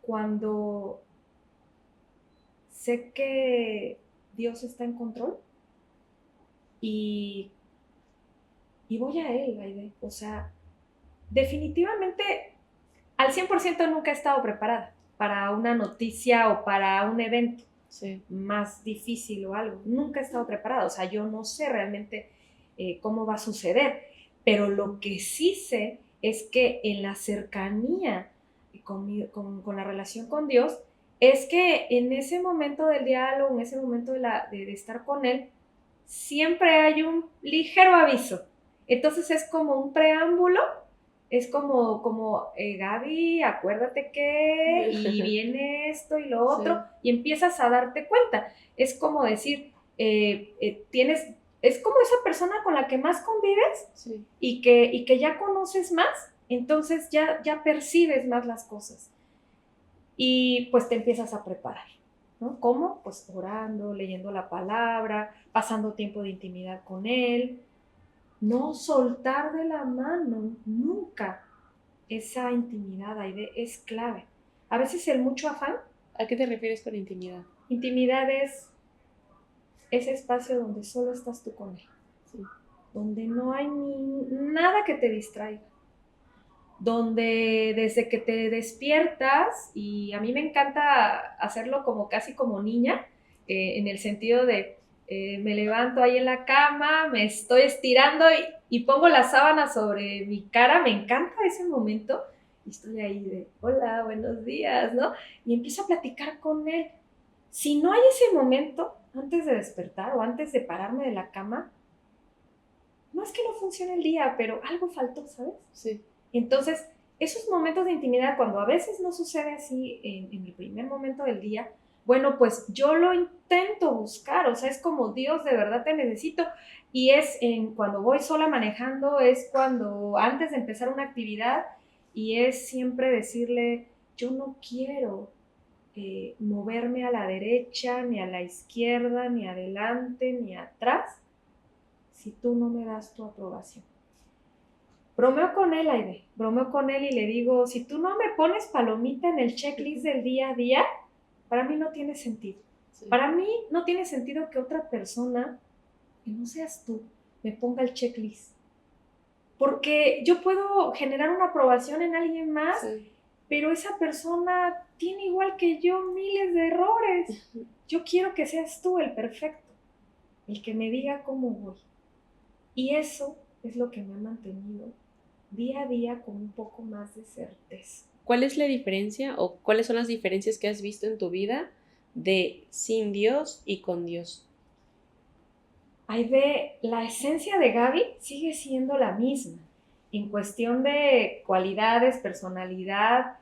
cuando sé que Dios está en control y, y voy a Él, Aide. O sea, definitivamente al 100% nunca he estado preparada para una noticia o para un evento Sí. más difícil o algo. Nunca he estado preparada. O sea, yo no sé realmente cómo va a suceder, pero lo que sí sé es que en la cercanía con la relación con Dios, es que en ese momento del diálogo, en ese momento de estar con Él, siempre hay un ligero aviso. Entonces es como un preámbulo, es como Gaby, acuérdate que, y viene esto y lo otro, Sí. y empiezas a darte cuenta. Es como decir, es como esa persona con la que más convives Sí. y que ya conoces más, entonces ya percibes más las cosas. Y pues te empiezas a preparar, ¿no? ¿Cómo? Pues orando, leyendo la palabra, pasando tiempo de intimidad con Él. No soltar de la mano nunca esa intimidad, Aide, es clave. A veces el mucho afán, ¿A qué te refieres con intimidad? intimidad es ese espacio donde solo estás tú con Él, Sí. donde no hay nada que te distraiga, donde desde que te despiertas, y a mí me encanta hacerlo como casi como niña, en el sentido de me levanto ahí en la cama, me estoy estirando y pongo la sábana sobre mi cara, me encanta ese momento, y estoy ahí de, hola, buenos días, ¿no? Y empiezo a platicar con él. Si no hay ese momento, antes de despertar o antes de pararme de la cama, no es que no funcione el día, pero algo faltó, ¿sabes? Sí. Entonces, esos momentos de intimidad, cuando a veces no sucede así en el primer momento del día, bueno, pues yo lo intento buscar, o sea, es como Dios, de verdad te necesito. Y cuando voy sola manejando, es cuando antes de empezar una actividad, y es siempre decirle, yo no quiero moverme a la derecha, ni a la izquierda, ni adelante, ni atrás, si tú no me das tu aprobación. Bromeo con él, Aide, bromeo con él y le digo, si tú no me pones palomita en el checklist del día a día, para mí no tiene sentido. Sí. Para mí no tiene sentido que otra persona, que no seas tú, me ponga el checklist. Porque yo puedo generar una aprobación en alguien más, Sí. pero esa persona tiene igual que yo miles de errores. Yo quiero que seas tú el perfecto, el que me diga cómo voy. Y eso es lo que me ha mantenido día a día con un poco más de certeza. ¿cuál es la diferencia o cuáles son las diferencias que has visto en tu vida de sin Dios y con Dios? Aide, la esencia de Gaby sigue siendo la misma en cuestión de cualidades, personalidad,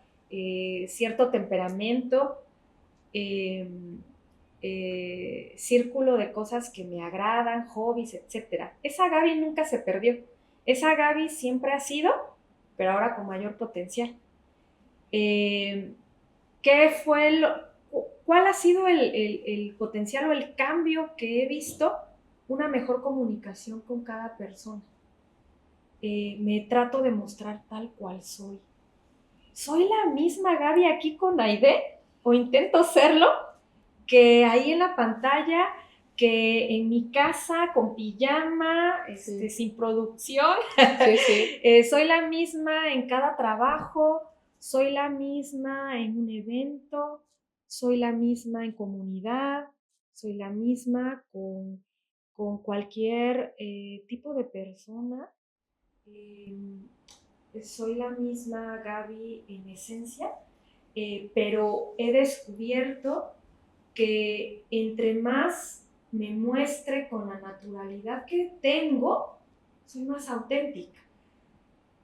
cierto temperamento, eh, círculo de cosas que me agradan, hobbies, etc. Esa Gaby nunca se perdió. Esa Gaby siempre ha sido, pero ahora con mayor potencial. Eh, ¿Qué fue cuál ha sido el potencial o el cambio que he visto? Una mejor comunicación con cada persona. Me trato de mostrar tal cual soy. ¿Soy la misma Gaby aquí con Aide? ¿O intento serlo? Que ahí en la pantalla, que en mi casa con pijama, Sí. sin producción. Sí, sí. Soy la misma en cada trabajo, soy la misma en un evento, soy la misma en comunidad, soy la misma con cualquier tipo de persona. Soy la misma Gaby en esencia, pero he descubierto que entre más me muestre con la naturalidad que tengo, soy más auténtica.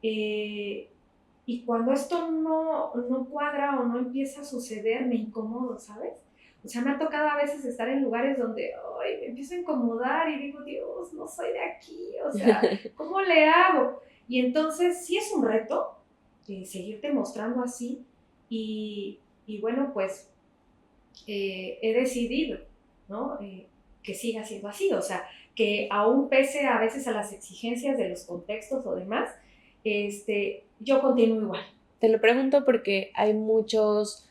Y cuando esto no cuadra o no empieza a suceder, me incomodo, ¿sabes? O sea, me ha tocado a veces estar en lugares donde ay, me empiezo a incomodar y digo, Dios, no soy de aquí, o sea, ¿cómo le hago? Y entonces sí es un reto seguirte mostrando así y bueno, pues he decidido, ¿no? Que siga siendo así, o sea, que aún pese a veces a las exigencias de los contextos o demás, yo continúo igual. Te lo pregunto porque hay muchos,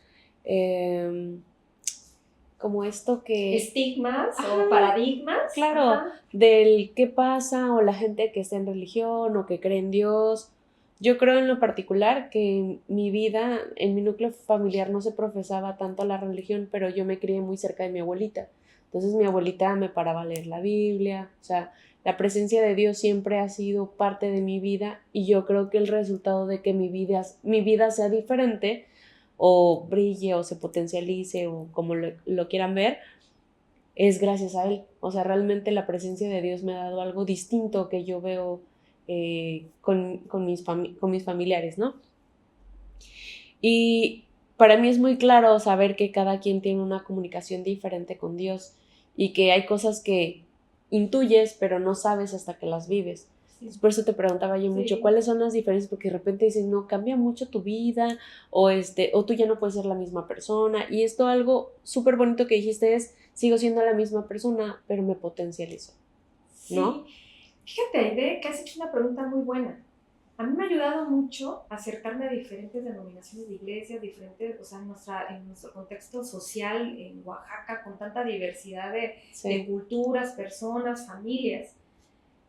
como esto que... Estigmas Ajá, o paradigmas. claro, Ajá. del qué pasa o la gente que está en religión o que cree en Dios. Yo creo en lo particular que en mi vida, en mi núcleo familiar no se profesaba tanto la religión, pero yo me crié muy cerca de mi abuelita. Entonces mi abuelita me paraba a leer la Biblia, o sea, la presencia de Dios siempre ha sido parte de mi vida y yo creo que el resultado de que mi vida sea diferente o brille o se potencialice o como lo quieran ver, es gracias a él. O sea, realmente la presencia de Dios me ha dado algo distinto que yo veo con mis familiares, ¿no? Y para mí es muy claro saber que cada quien tiene una comunicación diferente con Dios y que hay cosas que intuyes pero no sabes hasta que las vives. Entonces, por eso te preguntaba yo mucho, Sí. ¿cuáles son las diferencias? Porque de repente dices, no, cambia mucho tu vida o tú ya no puedes ser la misma persona. Y esto algo súper bonito que dijiste es, sigo siendo la misma persona, pero me potencializo, ¿no? Sí. Fíjate, Aide, que has hecho una pregunta muy buena. A mí me ha ayudado mucho acercarme a diferentes denominaciones de iglesias, diferentes, o sea, en nuestro contexto social en Oaxaca, con tanta diversidad de culturas, personas, familias.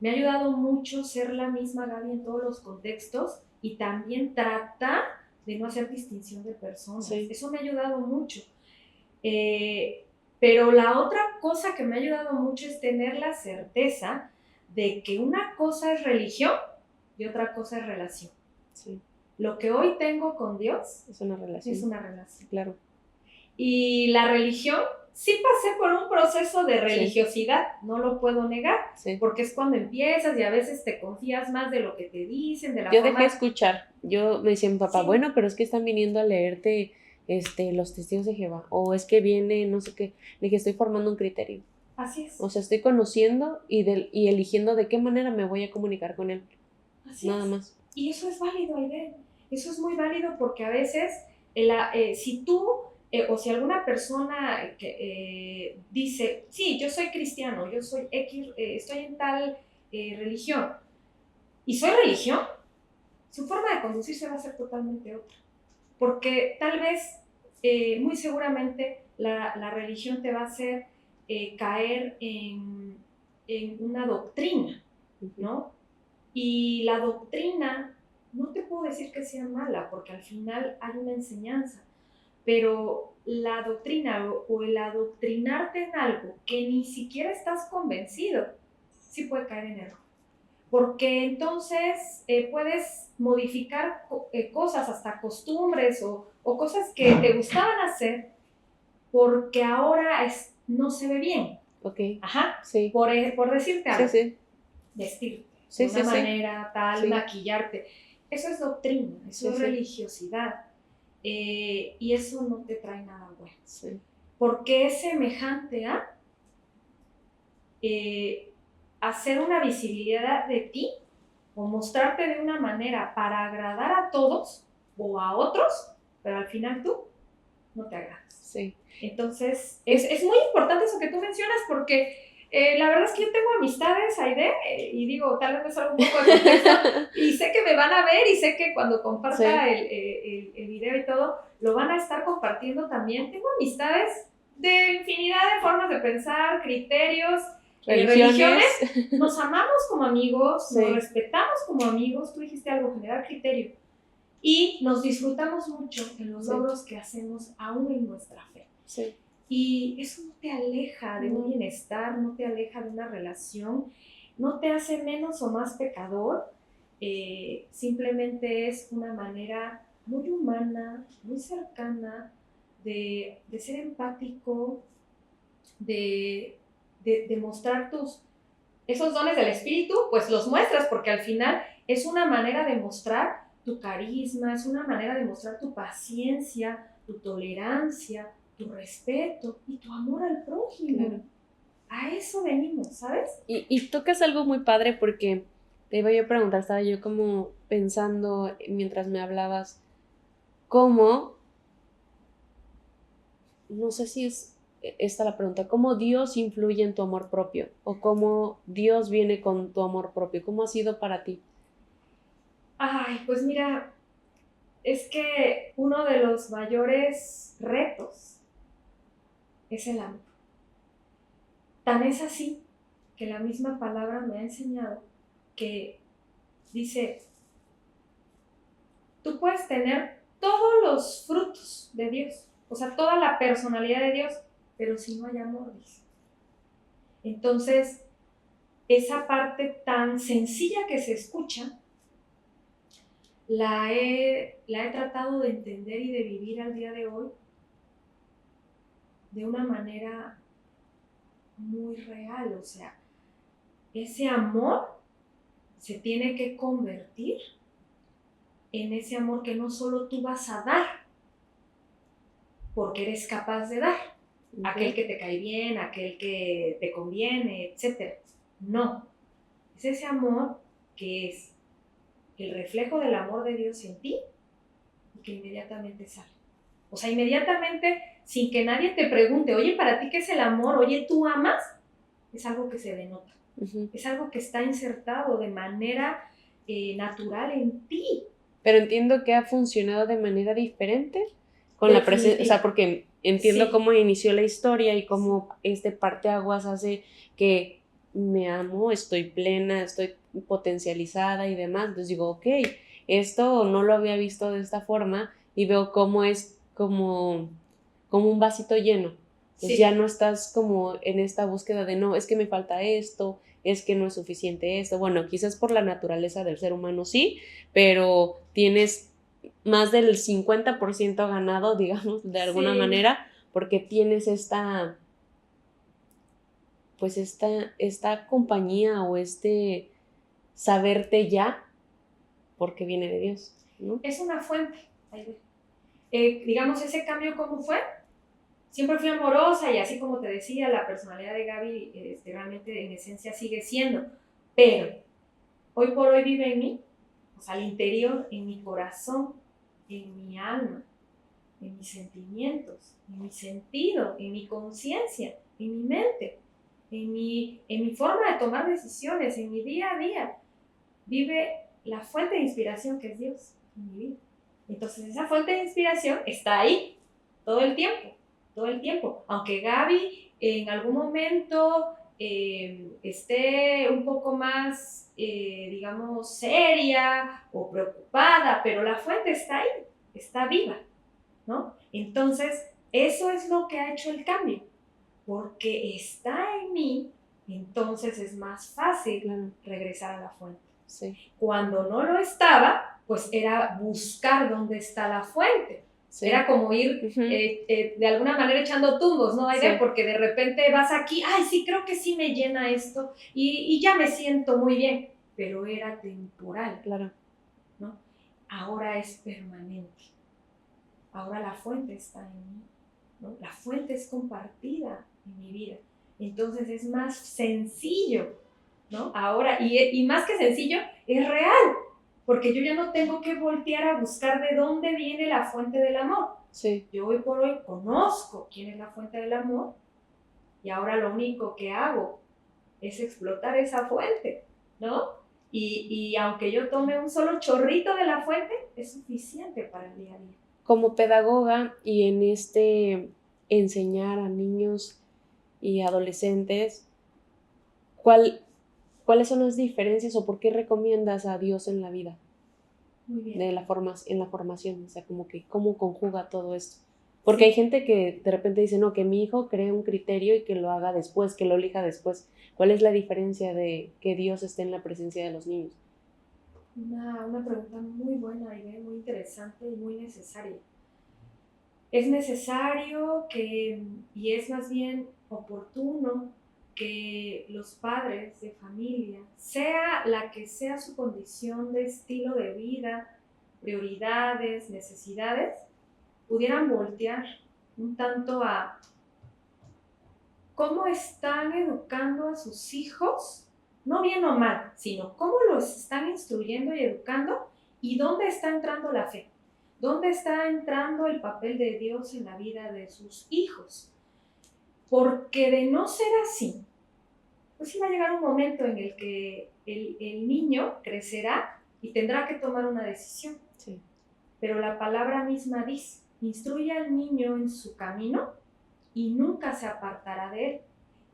Me ha ayudado mucho ser la misma Gaby en todos los contextos y también tratar de no hacer distinción de personas. Sí. Eso me ha ayudado mucho. Pero la otra cosa que me ha ayudado mucho es tener la certeza de que una cosa es religión y otra cosa es relación. Sí. Lo que hoy tengo con Dios es una relación. Es una relación. Claro. Y la religión, sí pasé por un proceso de religiosidad, sí. No lo puedo negar, sí. Porque es cuando empiezas y a veces te confías más de lo que te dicen, de la forma... Yo dejé escuchar, yo me decía mi papá, sí. Bueno, pero es que están viniendo a leerte los testigos de Jehová, o es que viene no sé qué, le dije, estoy formando un criterio. Así es. O sea, estoy conociendo y eligiendo de qué manera me voy a comunicar con él. Así Nada es. más. Y eso es válido, Aide. Eso es muy válido porque a veces, si tú, o si alguna persona dice, sí, yo soy cristiano, yo soy X, estoy en tal religión, y soy religión, su forma de conducirse va a ser totalmente otra. Porque tal vez, muy seguramente, la religión te va a hacer caer en una doctrina, ¿no? Y la doctrina, no te puedo decir que sea mala, porque al final hay una enseñanza, pero la doctrina o el adoctrinarte en algo que ni siquiera estás convencido, sí puede caer en error. porque entonces puedes modificar cosas, hasta costumbres o cosas que te gustaban hacer, porque ahora no se ve bien. Ok. Ajá. Sí. Por decirte algo. Sí, sí. Vestirte Sí, de una sí, sí. manera tal, Sí. maquillarte. Eso es doctrina, eso Sí, es sí. religiosidad. Y eso no te trae nada bueno. Sí. Porque es semejante a hacer una visibilidad de ti o mostrarte de una manera para agradar a todos o a otros, pero al final tú no te agradas. Sí. Entonces, es muy importante eso que tú mencionas porque la verdad es que yo tengo amistades, Aide, y digo, tal vez me salga un poco de contexto, y sé que me van a ver y sé que cuando comparta el video y todo, lo van a estar compartiendo también. Tengo amistades de infinidad de formas de pensar, criterios, religiones. Nos amamos como amigos, nos respetamos como amigos, tú dijiste algo, generar criterio. Y nos disfrutamos mucho en los logros que hacemos aún en nuestra fe. Sí. Y eso no te aleja de un bienestar, no te aleja de una relación, no te hace menos o más pecador, simplemente es una manera muy humana, muy cercana de ser empático, de mostrar esos dones del espíritu, pues los muestras, porque al final es una manera de mostrar tu carisma, es una manera de mostrar tu paciencia, tu tolerancia, tu respeto y tu amor al prójimo. Claro. A eso venimos, ¿sabes? Y tocas algo muy padre porque te iba yo a preguntar, estaba yo como pensando mientras me hablabas, ¿cómo? No sé si es esta la pregunta, ¿cómo Dios influye en tu amor propio? ¿O cómo Dios viene con tu amor propio? ¿Cómo ha sido para ti? Ay, pues mira, es que uno de los mayores retos es el amor. Tan es así que la misma palabra me ha enseñado que dice, tú puedes tener todos los frutos de Dios, o sea, toda la personalidad de Dios, pero si no hay amor, dice. Entonces, esa parte tan sencilla que se escucha, la he tratado de entender y de vivir al día de hoy de una manera muy real, o sea, ese amor se tiene que convertir en ese amor que no solo tú vas a dar, porque eres capaz de dar, aquel que te cae bien, aquel que te conviene, etc. No, es ese amor que es el reflejo del amor de Dios en ti y que inmediatamente sale. O sea, inmediatamente, sin que nadie te pregunte, oye, ¿para ti qué es el amor? Oye, ¿tú amas? Es algo que se denota. Es algo que está insertado de manera natural en ti. Pero entiendo que ha funcionado de manera diferente con la presencia, o sea, porque entiendo cómo inició la historia y cómo este parteaguas hace que me amo, estoy plena, estoy potencializada y demás. Entonces digo, ok, esto no lo había visto de esta forma y veo cómo es como un vasito lleno. Entonces ya no estás como en esta búsqueda de no, es que me falta esto, es que no es suficiente esto. Bueno, quizás por la naturaleza del ser humano sí, pero tienes más del 50% ganado, digamos, de alguna manera, porque tienes esta compañía o este saberte ya porque viene de Dios, ¿no? Es una fuente. Digamos, ese cambio, ¿cómo fue? Siempre fui amorosa y así como te decía, la personalidad de Gaby realmente en esencia sigue siendo, pero hoy por hoy vive en mí, o sea, al interior, en mi corazón, en mi alma, en mis sentimientos, en mi sentido, en mi conciencia, en mi mente, en mi forma de tomar decisiones, en mi día a día. Vive la fuente de inspiración que es Dios en mi vida. Entonces esa fuente de inspiración está ahí todo el tiempo. Aunque Gaby en algún momento esté un poco más, digamos, seria o preocupada, pero la fuente está ahí, está viva, ¿no? Entonces, eso es lo que ha hecho el cambio, porque está en mí, entonces es más fácil regresar a la fuente. Sí. Cuando no lo estaba, pues era buscar dónde está la fuente. Sí. Era como ir de alguna manera echando tumbos, ¿no, Aide? Sí. Porque de repente vas aquí, ay, sí, creo que sí me llena esto y ya me siento muy bien, pero era temporal, Claro. ¿no? Ahora es permanente. Ahora la fuente está en mí, ¿no? La fuente es compartida en mi vida. Entonces es más sencillo, ¿no? Ahora, y más que sencillo, es real. Porque yo ya no tengo que voltear a buscar de dónde viene la fuente del amor. Sí. Yo hoy por hoy conozco quién es la fuente del amor y ahora lo único que hago es explotar esa fuente, ¿no? Y aunque yo tome un solo chorrito de la fuente, es suficiente para el día a día. Como pedagoga y en enseñar a niños y adolescentes, ¿cuáles son las diferencias o por qué recomiendas a Dios en la vida? Muy bien. En la formación, o sea, como que cómo conjuga todo esto. Porque hay gente que de repente dice, no, que mi hijo cree un criterio y que lo haga después, que lo elija después. ¿Cuál es la diferencia de que Dios esté en la presencia de los niños? Una pregunta muy buena, Aide, muy interesante y muy necesaria. Es necesario y es más bien oportuno que los padres de familia, sea la que sea su condición de estilo de vida, prioridades, necesidades, pudieran voltear un tanto a cómo están educando a sus hijos, no bien o mal, sino cómo los están instruyendo y educando y dónde está entrando la fe, dónde está entrando el papel de Dios en la vida de sus hijos. Porque de no ser así, pues iba a llegar un momento en el que el niño crecerá y tendrá que tomar una decisión. Sí. Pero la palabra misma dice, instruye al niño en su camino y nunca se apartará de él.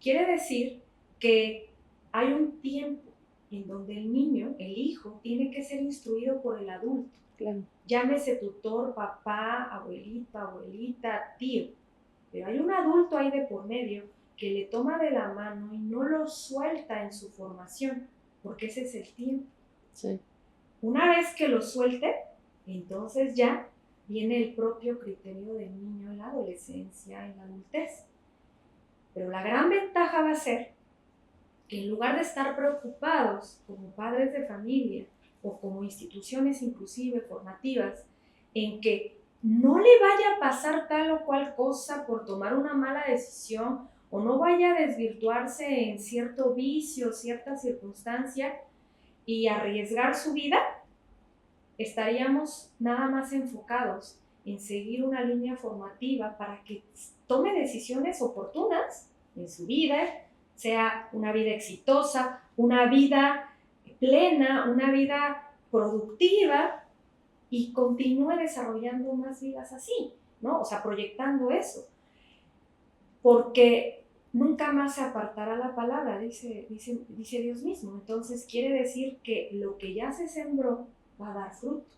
Quiere decir que hay un tiempo en donde el niño, el hijo, tiene que ser instruido por el adulto. Claro. Llámese tutor, papá, abuelita, tío. Pero hay un adulto ahí de por medio que le toma de la mano y no lo suelta en su formación, porque ese es el tiempo. Sí. Una vez que lo suelte, entonces ya viene el propio criterio del niño en la adolescencia, en la adultez. Pero la gran ventaja va a ser que en lugar de estar preocupados como padres de familia o como instituciones inclusive formativas, en que no le vaya a pasar tal o cual cosa por tomar una mala decisión o no vaya a desvirtuarse en cierto vicio, cierta circunstancia y arriesgar su vida, estaríamos nada más enfocados en seguir una línea formativa para que tome decisiones oportunas en su vida, sea una vida exitosa, una vida plena, una vida productiva y continúe desarrollando más vidas así, ¿no? O sea, proyectando eso. Porque nunca más se apartará la palabra, dice Dios mismo. Entonces quiere decir que lo que ya se sembró va a dar fruto,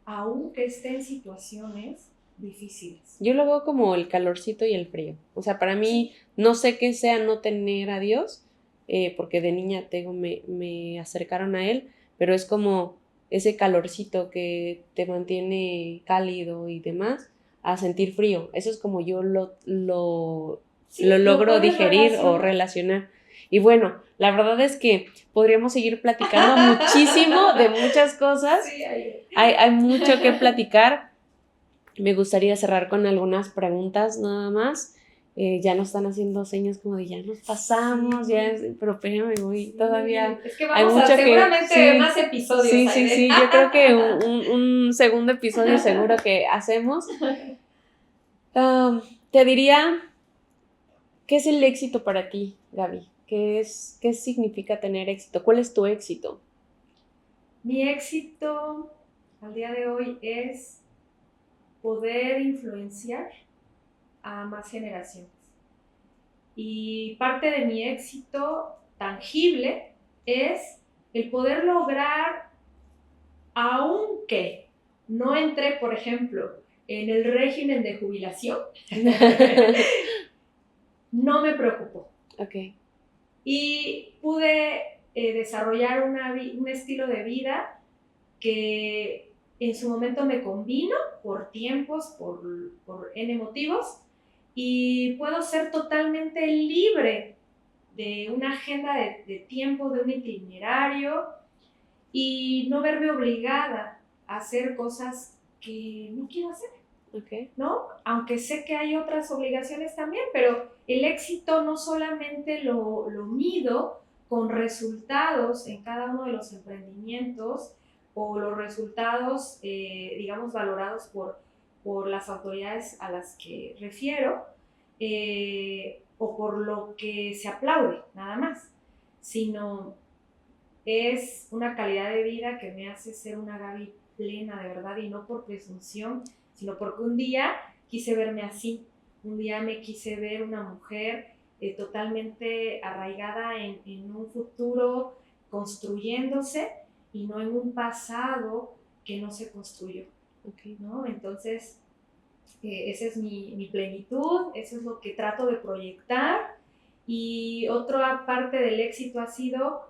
aunque esté en situaciones difíciles. Yo lo veo como el calorcito y el frío. O sea, para mí, no sé qué sea no tener a Dios, porque de niña me acercaron a Él, pero es como ese calorcito que te mantiene cálido y demás, a sentir frío. Eso es como yo lo logro digerir o relacionar. Y bueno, la verdad es que podríamos seguir platicando muchísimo de muchas cosas. Sí, hay mucho que platicar. Me gustaría cerrar con algunas preguntas nada más. Ya nos están haciendo señas como de ya nos pasamos, sí. Pero espérame, voy todavía. Es que vamos a seguramente más episodios. Sí, yo creo que un segundo episodio seguro que hacemos. Te diría, ¿qué es el éxito para ti, Gaby? ¿Qué significa tener éxito? ¿Cuál es tu éxito? Mi éxito al día de hoy es poder influenciar a más generaciones. Y parte de mi éxito tangible es el poder lograr, aunque no entré, por ejemplo, en el régimen de jubilación, no me preocupó. Okay. Y pude desarrollar un estilo de vida que en su momento me convino por tiempos, por N motivos, y puedo ser totalmente libre de una agenda de tiempo, de un itinerario, y no verme obligada a hacer cosas que no quiero hacer, Okay. ¿no? Aunque sé que hay otras obligaciones también, pero el éxito no solamente lo mido con resultados en cada uno de los emprendimientos o los resultados, digamos, valorados por las autoridades a las que refiero, o por lo que se aplaude, nada más, sino es una calidad de vida que me hace ser una Gaby plena de verdad, y no por presunción, sino porque un día quise verme así, un día me quise ver una mujer totalmente arraigada en un futuro construyéndose y no en un pasado que no se construyó, Okay. ¿no? Entonces, esa es mi plenitud, eso es lo que trato de proyectar. Y otra parte del éxito ha sido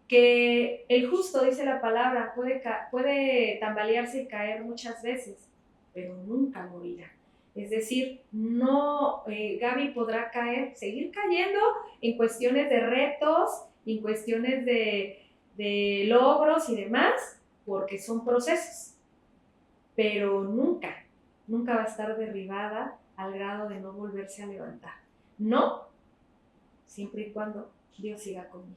que el justo, dice la palabra, puede tambalearse y caer muchas veces, pero nunca morirá. Es decir, no, Gaby podrá caer, seguir cayendo en cuestiones de retos, en cuestiones de logros y demás, porque son procesos, pero nunca va a estar derribada al grado de no volverse a levantar. No, siempre y cuando Dios siga conmigo.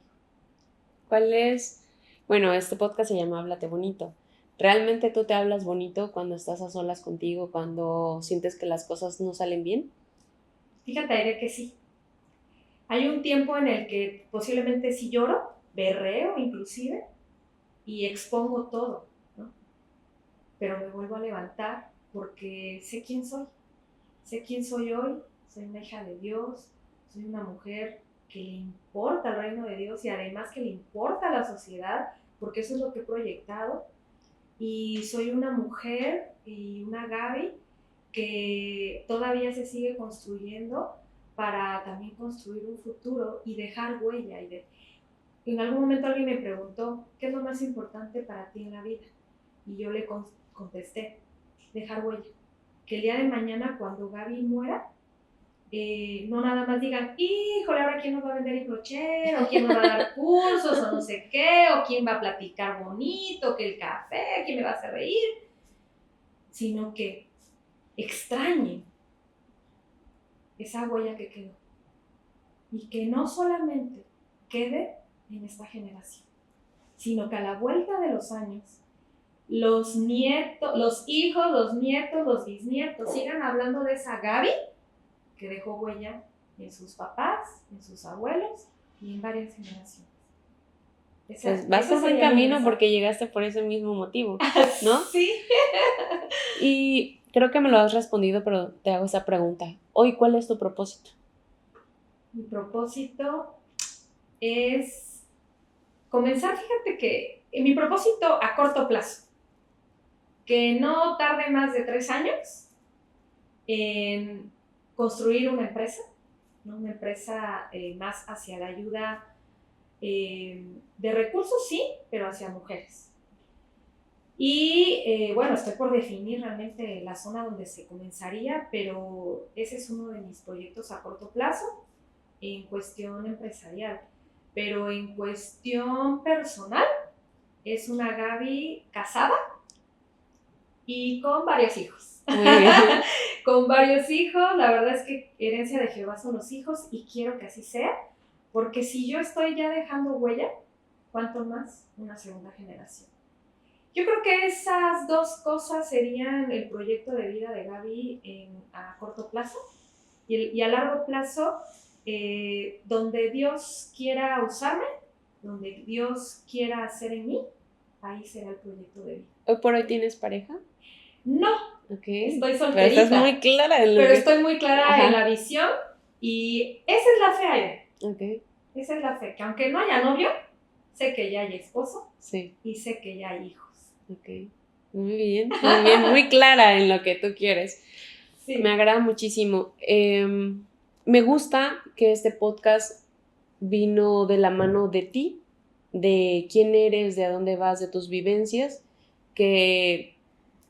¿Cuál es? Bueno, este podcast se llama Háblate Bonito. ¿Realmente tú te hablas bonito cuando estás a solas contigo, cuando sientes que las cosas no salen bien? Fíjate, Aire, que sí. Hay un tiempo en el que posiblemente sí lloro, berreo inclusive, y expongo todo, ¿no? Pero me vuelvo a levantar porque sé quién soy. Sé quién soy hoy. Soy una hija de Dios, soy una mujer que le importa el reino de Dios y además que le importa la sociedad, porque eso es lo que he proyectado. Y soy una mujer y una Gaby que todavía se sigue construyendo para también construir un futuro y dejar huella. En algún momento alguien me preguntó, ¿qué es lo más importante para ti en la vida? Y yo le contesté, dejar huella. Que el día de mañana, cuando Gaby muera, no nada más digan, híjole, ahora quién nos va a vender el crochet, o quién nos va a dar cursos, o no sé qué, o quién va a platicar bonito, que el café, quién me va a hacer reír, sino que extrañen esa huella que quedó y que no solamente quede en esta generación, sino que a la vuelta de los años los nietos, los hijos, los nietos, los bisnietos sigan hablando de esa Gaby que dejó huella en sus papás, en sus abuelos y en varias generaciones. Pues vas por buen camino porque llegaste por ese mismo motivo, ¿no? Sí. Y creo que me lo has respondido, pero te hago esa pregunta. Hoy, ¿cuál es tu propósito? Mi propósito es comenzar, fíjate que mi propósito a corto plazo, que no tarde más de 3 años en construir una empresa, ¿no? Una empresa más hacia la ayuda de recursos, sí, pero hacia mujeres. Y bueno, estoy por definir realmente la zona donde se comenzaría, pero ese es uno de mis proyectos a corto plazo en cuestión empresarial. Pero en cuestión personal, es una Gaby casada y con varios hijos. Muy bien. Con varios hijos, la verdad es que herencia de Jehová son los hijos y quiero que así sea, porque si yo estoy ya dejando huella, ¿cuánto más una segunda generación? Yo creo que esas dos cosas serían el proyecto de vida de Gaby a corto plazo y a largo plazo, donde Dios quiera usarme, donde Dios quiera hacer en mí, ahí será el proyecto de vida. ¿Hoy por hoy tienes pareja? No, Okay. estoy solterita. Pero estás muy clara en lo Pero que... estoy muy clara Ajá. en la visión y esa es la fe, Aire. Okay. Esa es la fe, que aunque no haya novio, sé que ya hay esposo Sí. y sé que ya hay hijos. Okay. Muy bien, muy clara en lo que tú quieres. Sí. Me agrada muchísimo. Me gusta que este podcast vino de la mano de ti, de quién eres, de a dónde vas, de tus vivencias, que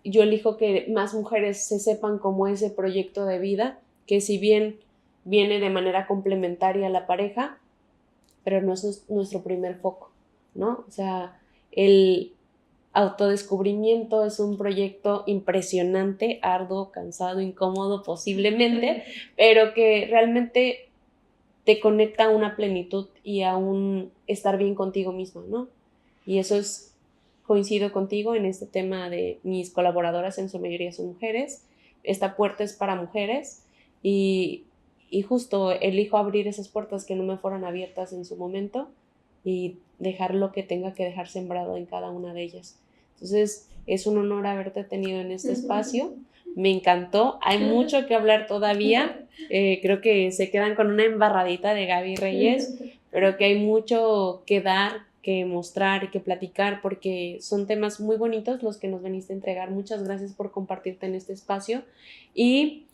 yo elijo que más mujeres se sepan como ese proyecto de vida, que si bien viene de manera complementaria a la pareja, pero no es nuestro primer foco, ¿no? O sea, el autodescubrimiento es un proyecto impresionante, arduo, cansado, incómodo posiblemente, pero que realmente te conecta a una plenitud y a un estar bien contigo mismo, ¿no? Y eso es, coincido contigo en este tema de mis colaboradoras, en su mayoría son mujeres, esta puerta es para mujeres y justo elijo abrir esas puertas que no me fueron abiertas en su momento y dejar lo que tenga que dejar sembrado en cada una de ellas. Entonces, es un honor haberte tenido en este espacio. Me encantó. Hay mucho que hablar todavía. Creo que se quedan con una embarradita de Gaby Reyes, pero que hay mucho que dar, que mostrar y que platicar, porque son temas muy bonitos los que nos veniste a entregar. Muchas gracias por compartirte en este espacio y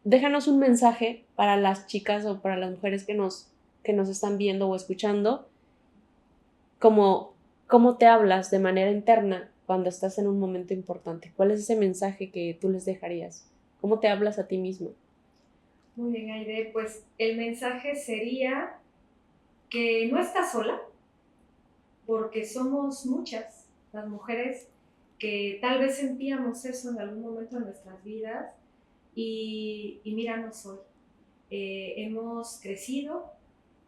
déjanos un mensaje para las chicas o para las mujeres que nos están viendo o escuchando, cómo te hablas de manera interna cuando estás en un momento importante. ¿Cuál es ese mensaje que tú les dejarías? ¿Cómo te hablas a ti mismo? Muy bien, Aide. Pues el mensaje sería que no estás sola, porque somos muchas las mujeres que tal vez sentíamos eso en algún momento de nuestras vidas y míranos hoy. Hemos crecido,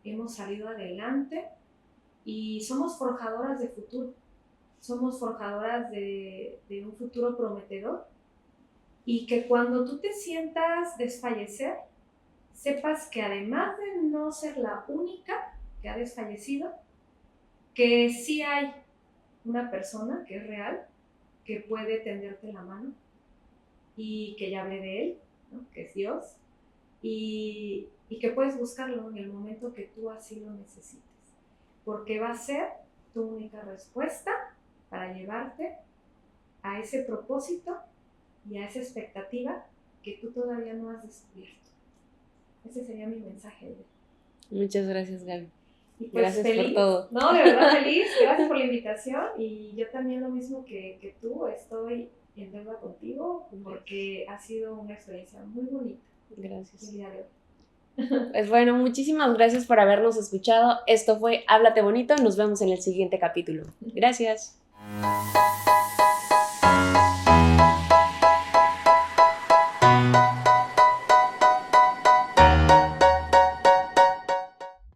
hemos salido adelante y somos forjadoras de futuro. Somos forjadoras de un futuro prometedor y que cuando tú te sientas desfallecer, sepas que además de no ser la única que ha desfallecido, que sí hay una persona que es real, que puede tenderte la mano y que ya hablé de él, ¿no? Que es Dios, y que puedes buscarlo en el momento que tú así lo necesites, porque va a ser tu única respuesta para llevarte a ese propósito y a esa expectativa que tú todavía no has descubierto. Ese sería mi mensaje. Muchas gracias, Gaby. Y pues gracias feliz, por todo. No, de verdad feliz, gracias por la invitación y yo también lo mismo que tú, estoy en deuda contigo porque ha sido una experiencia muy bonita. Gracias. El día de hoy. Pues bueno, muchísimas gracias por habernos escuchado. Esto fue Háblate Bonito. Nos vemos en el siguiente capítulo. Gracias.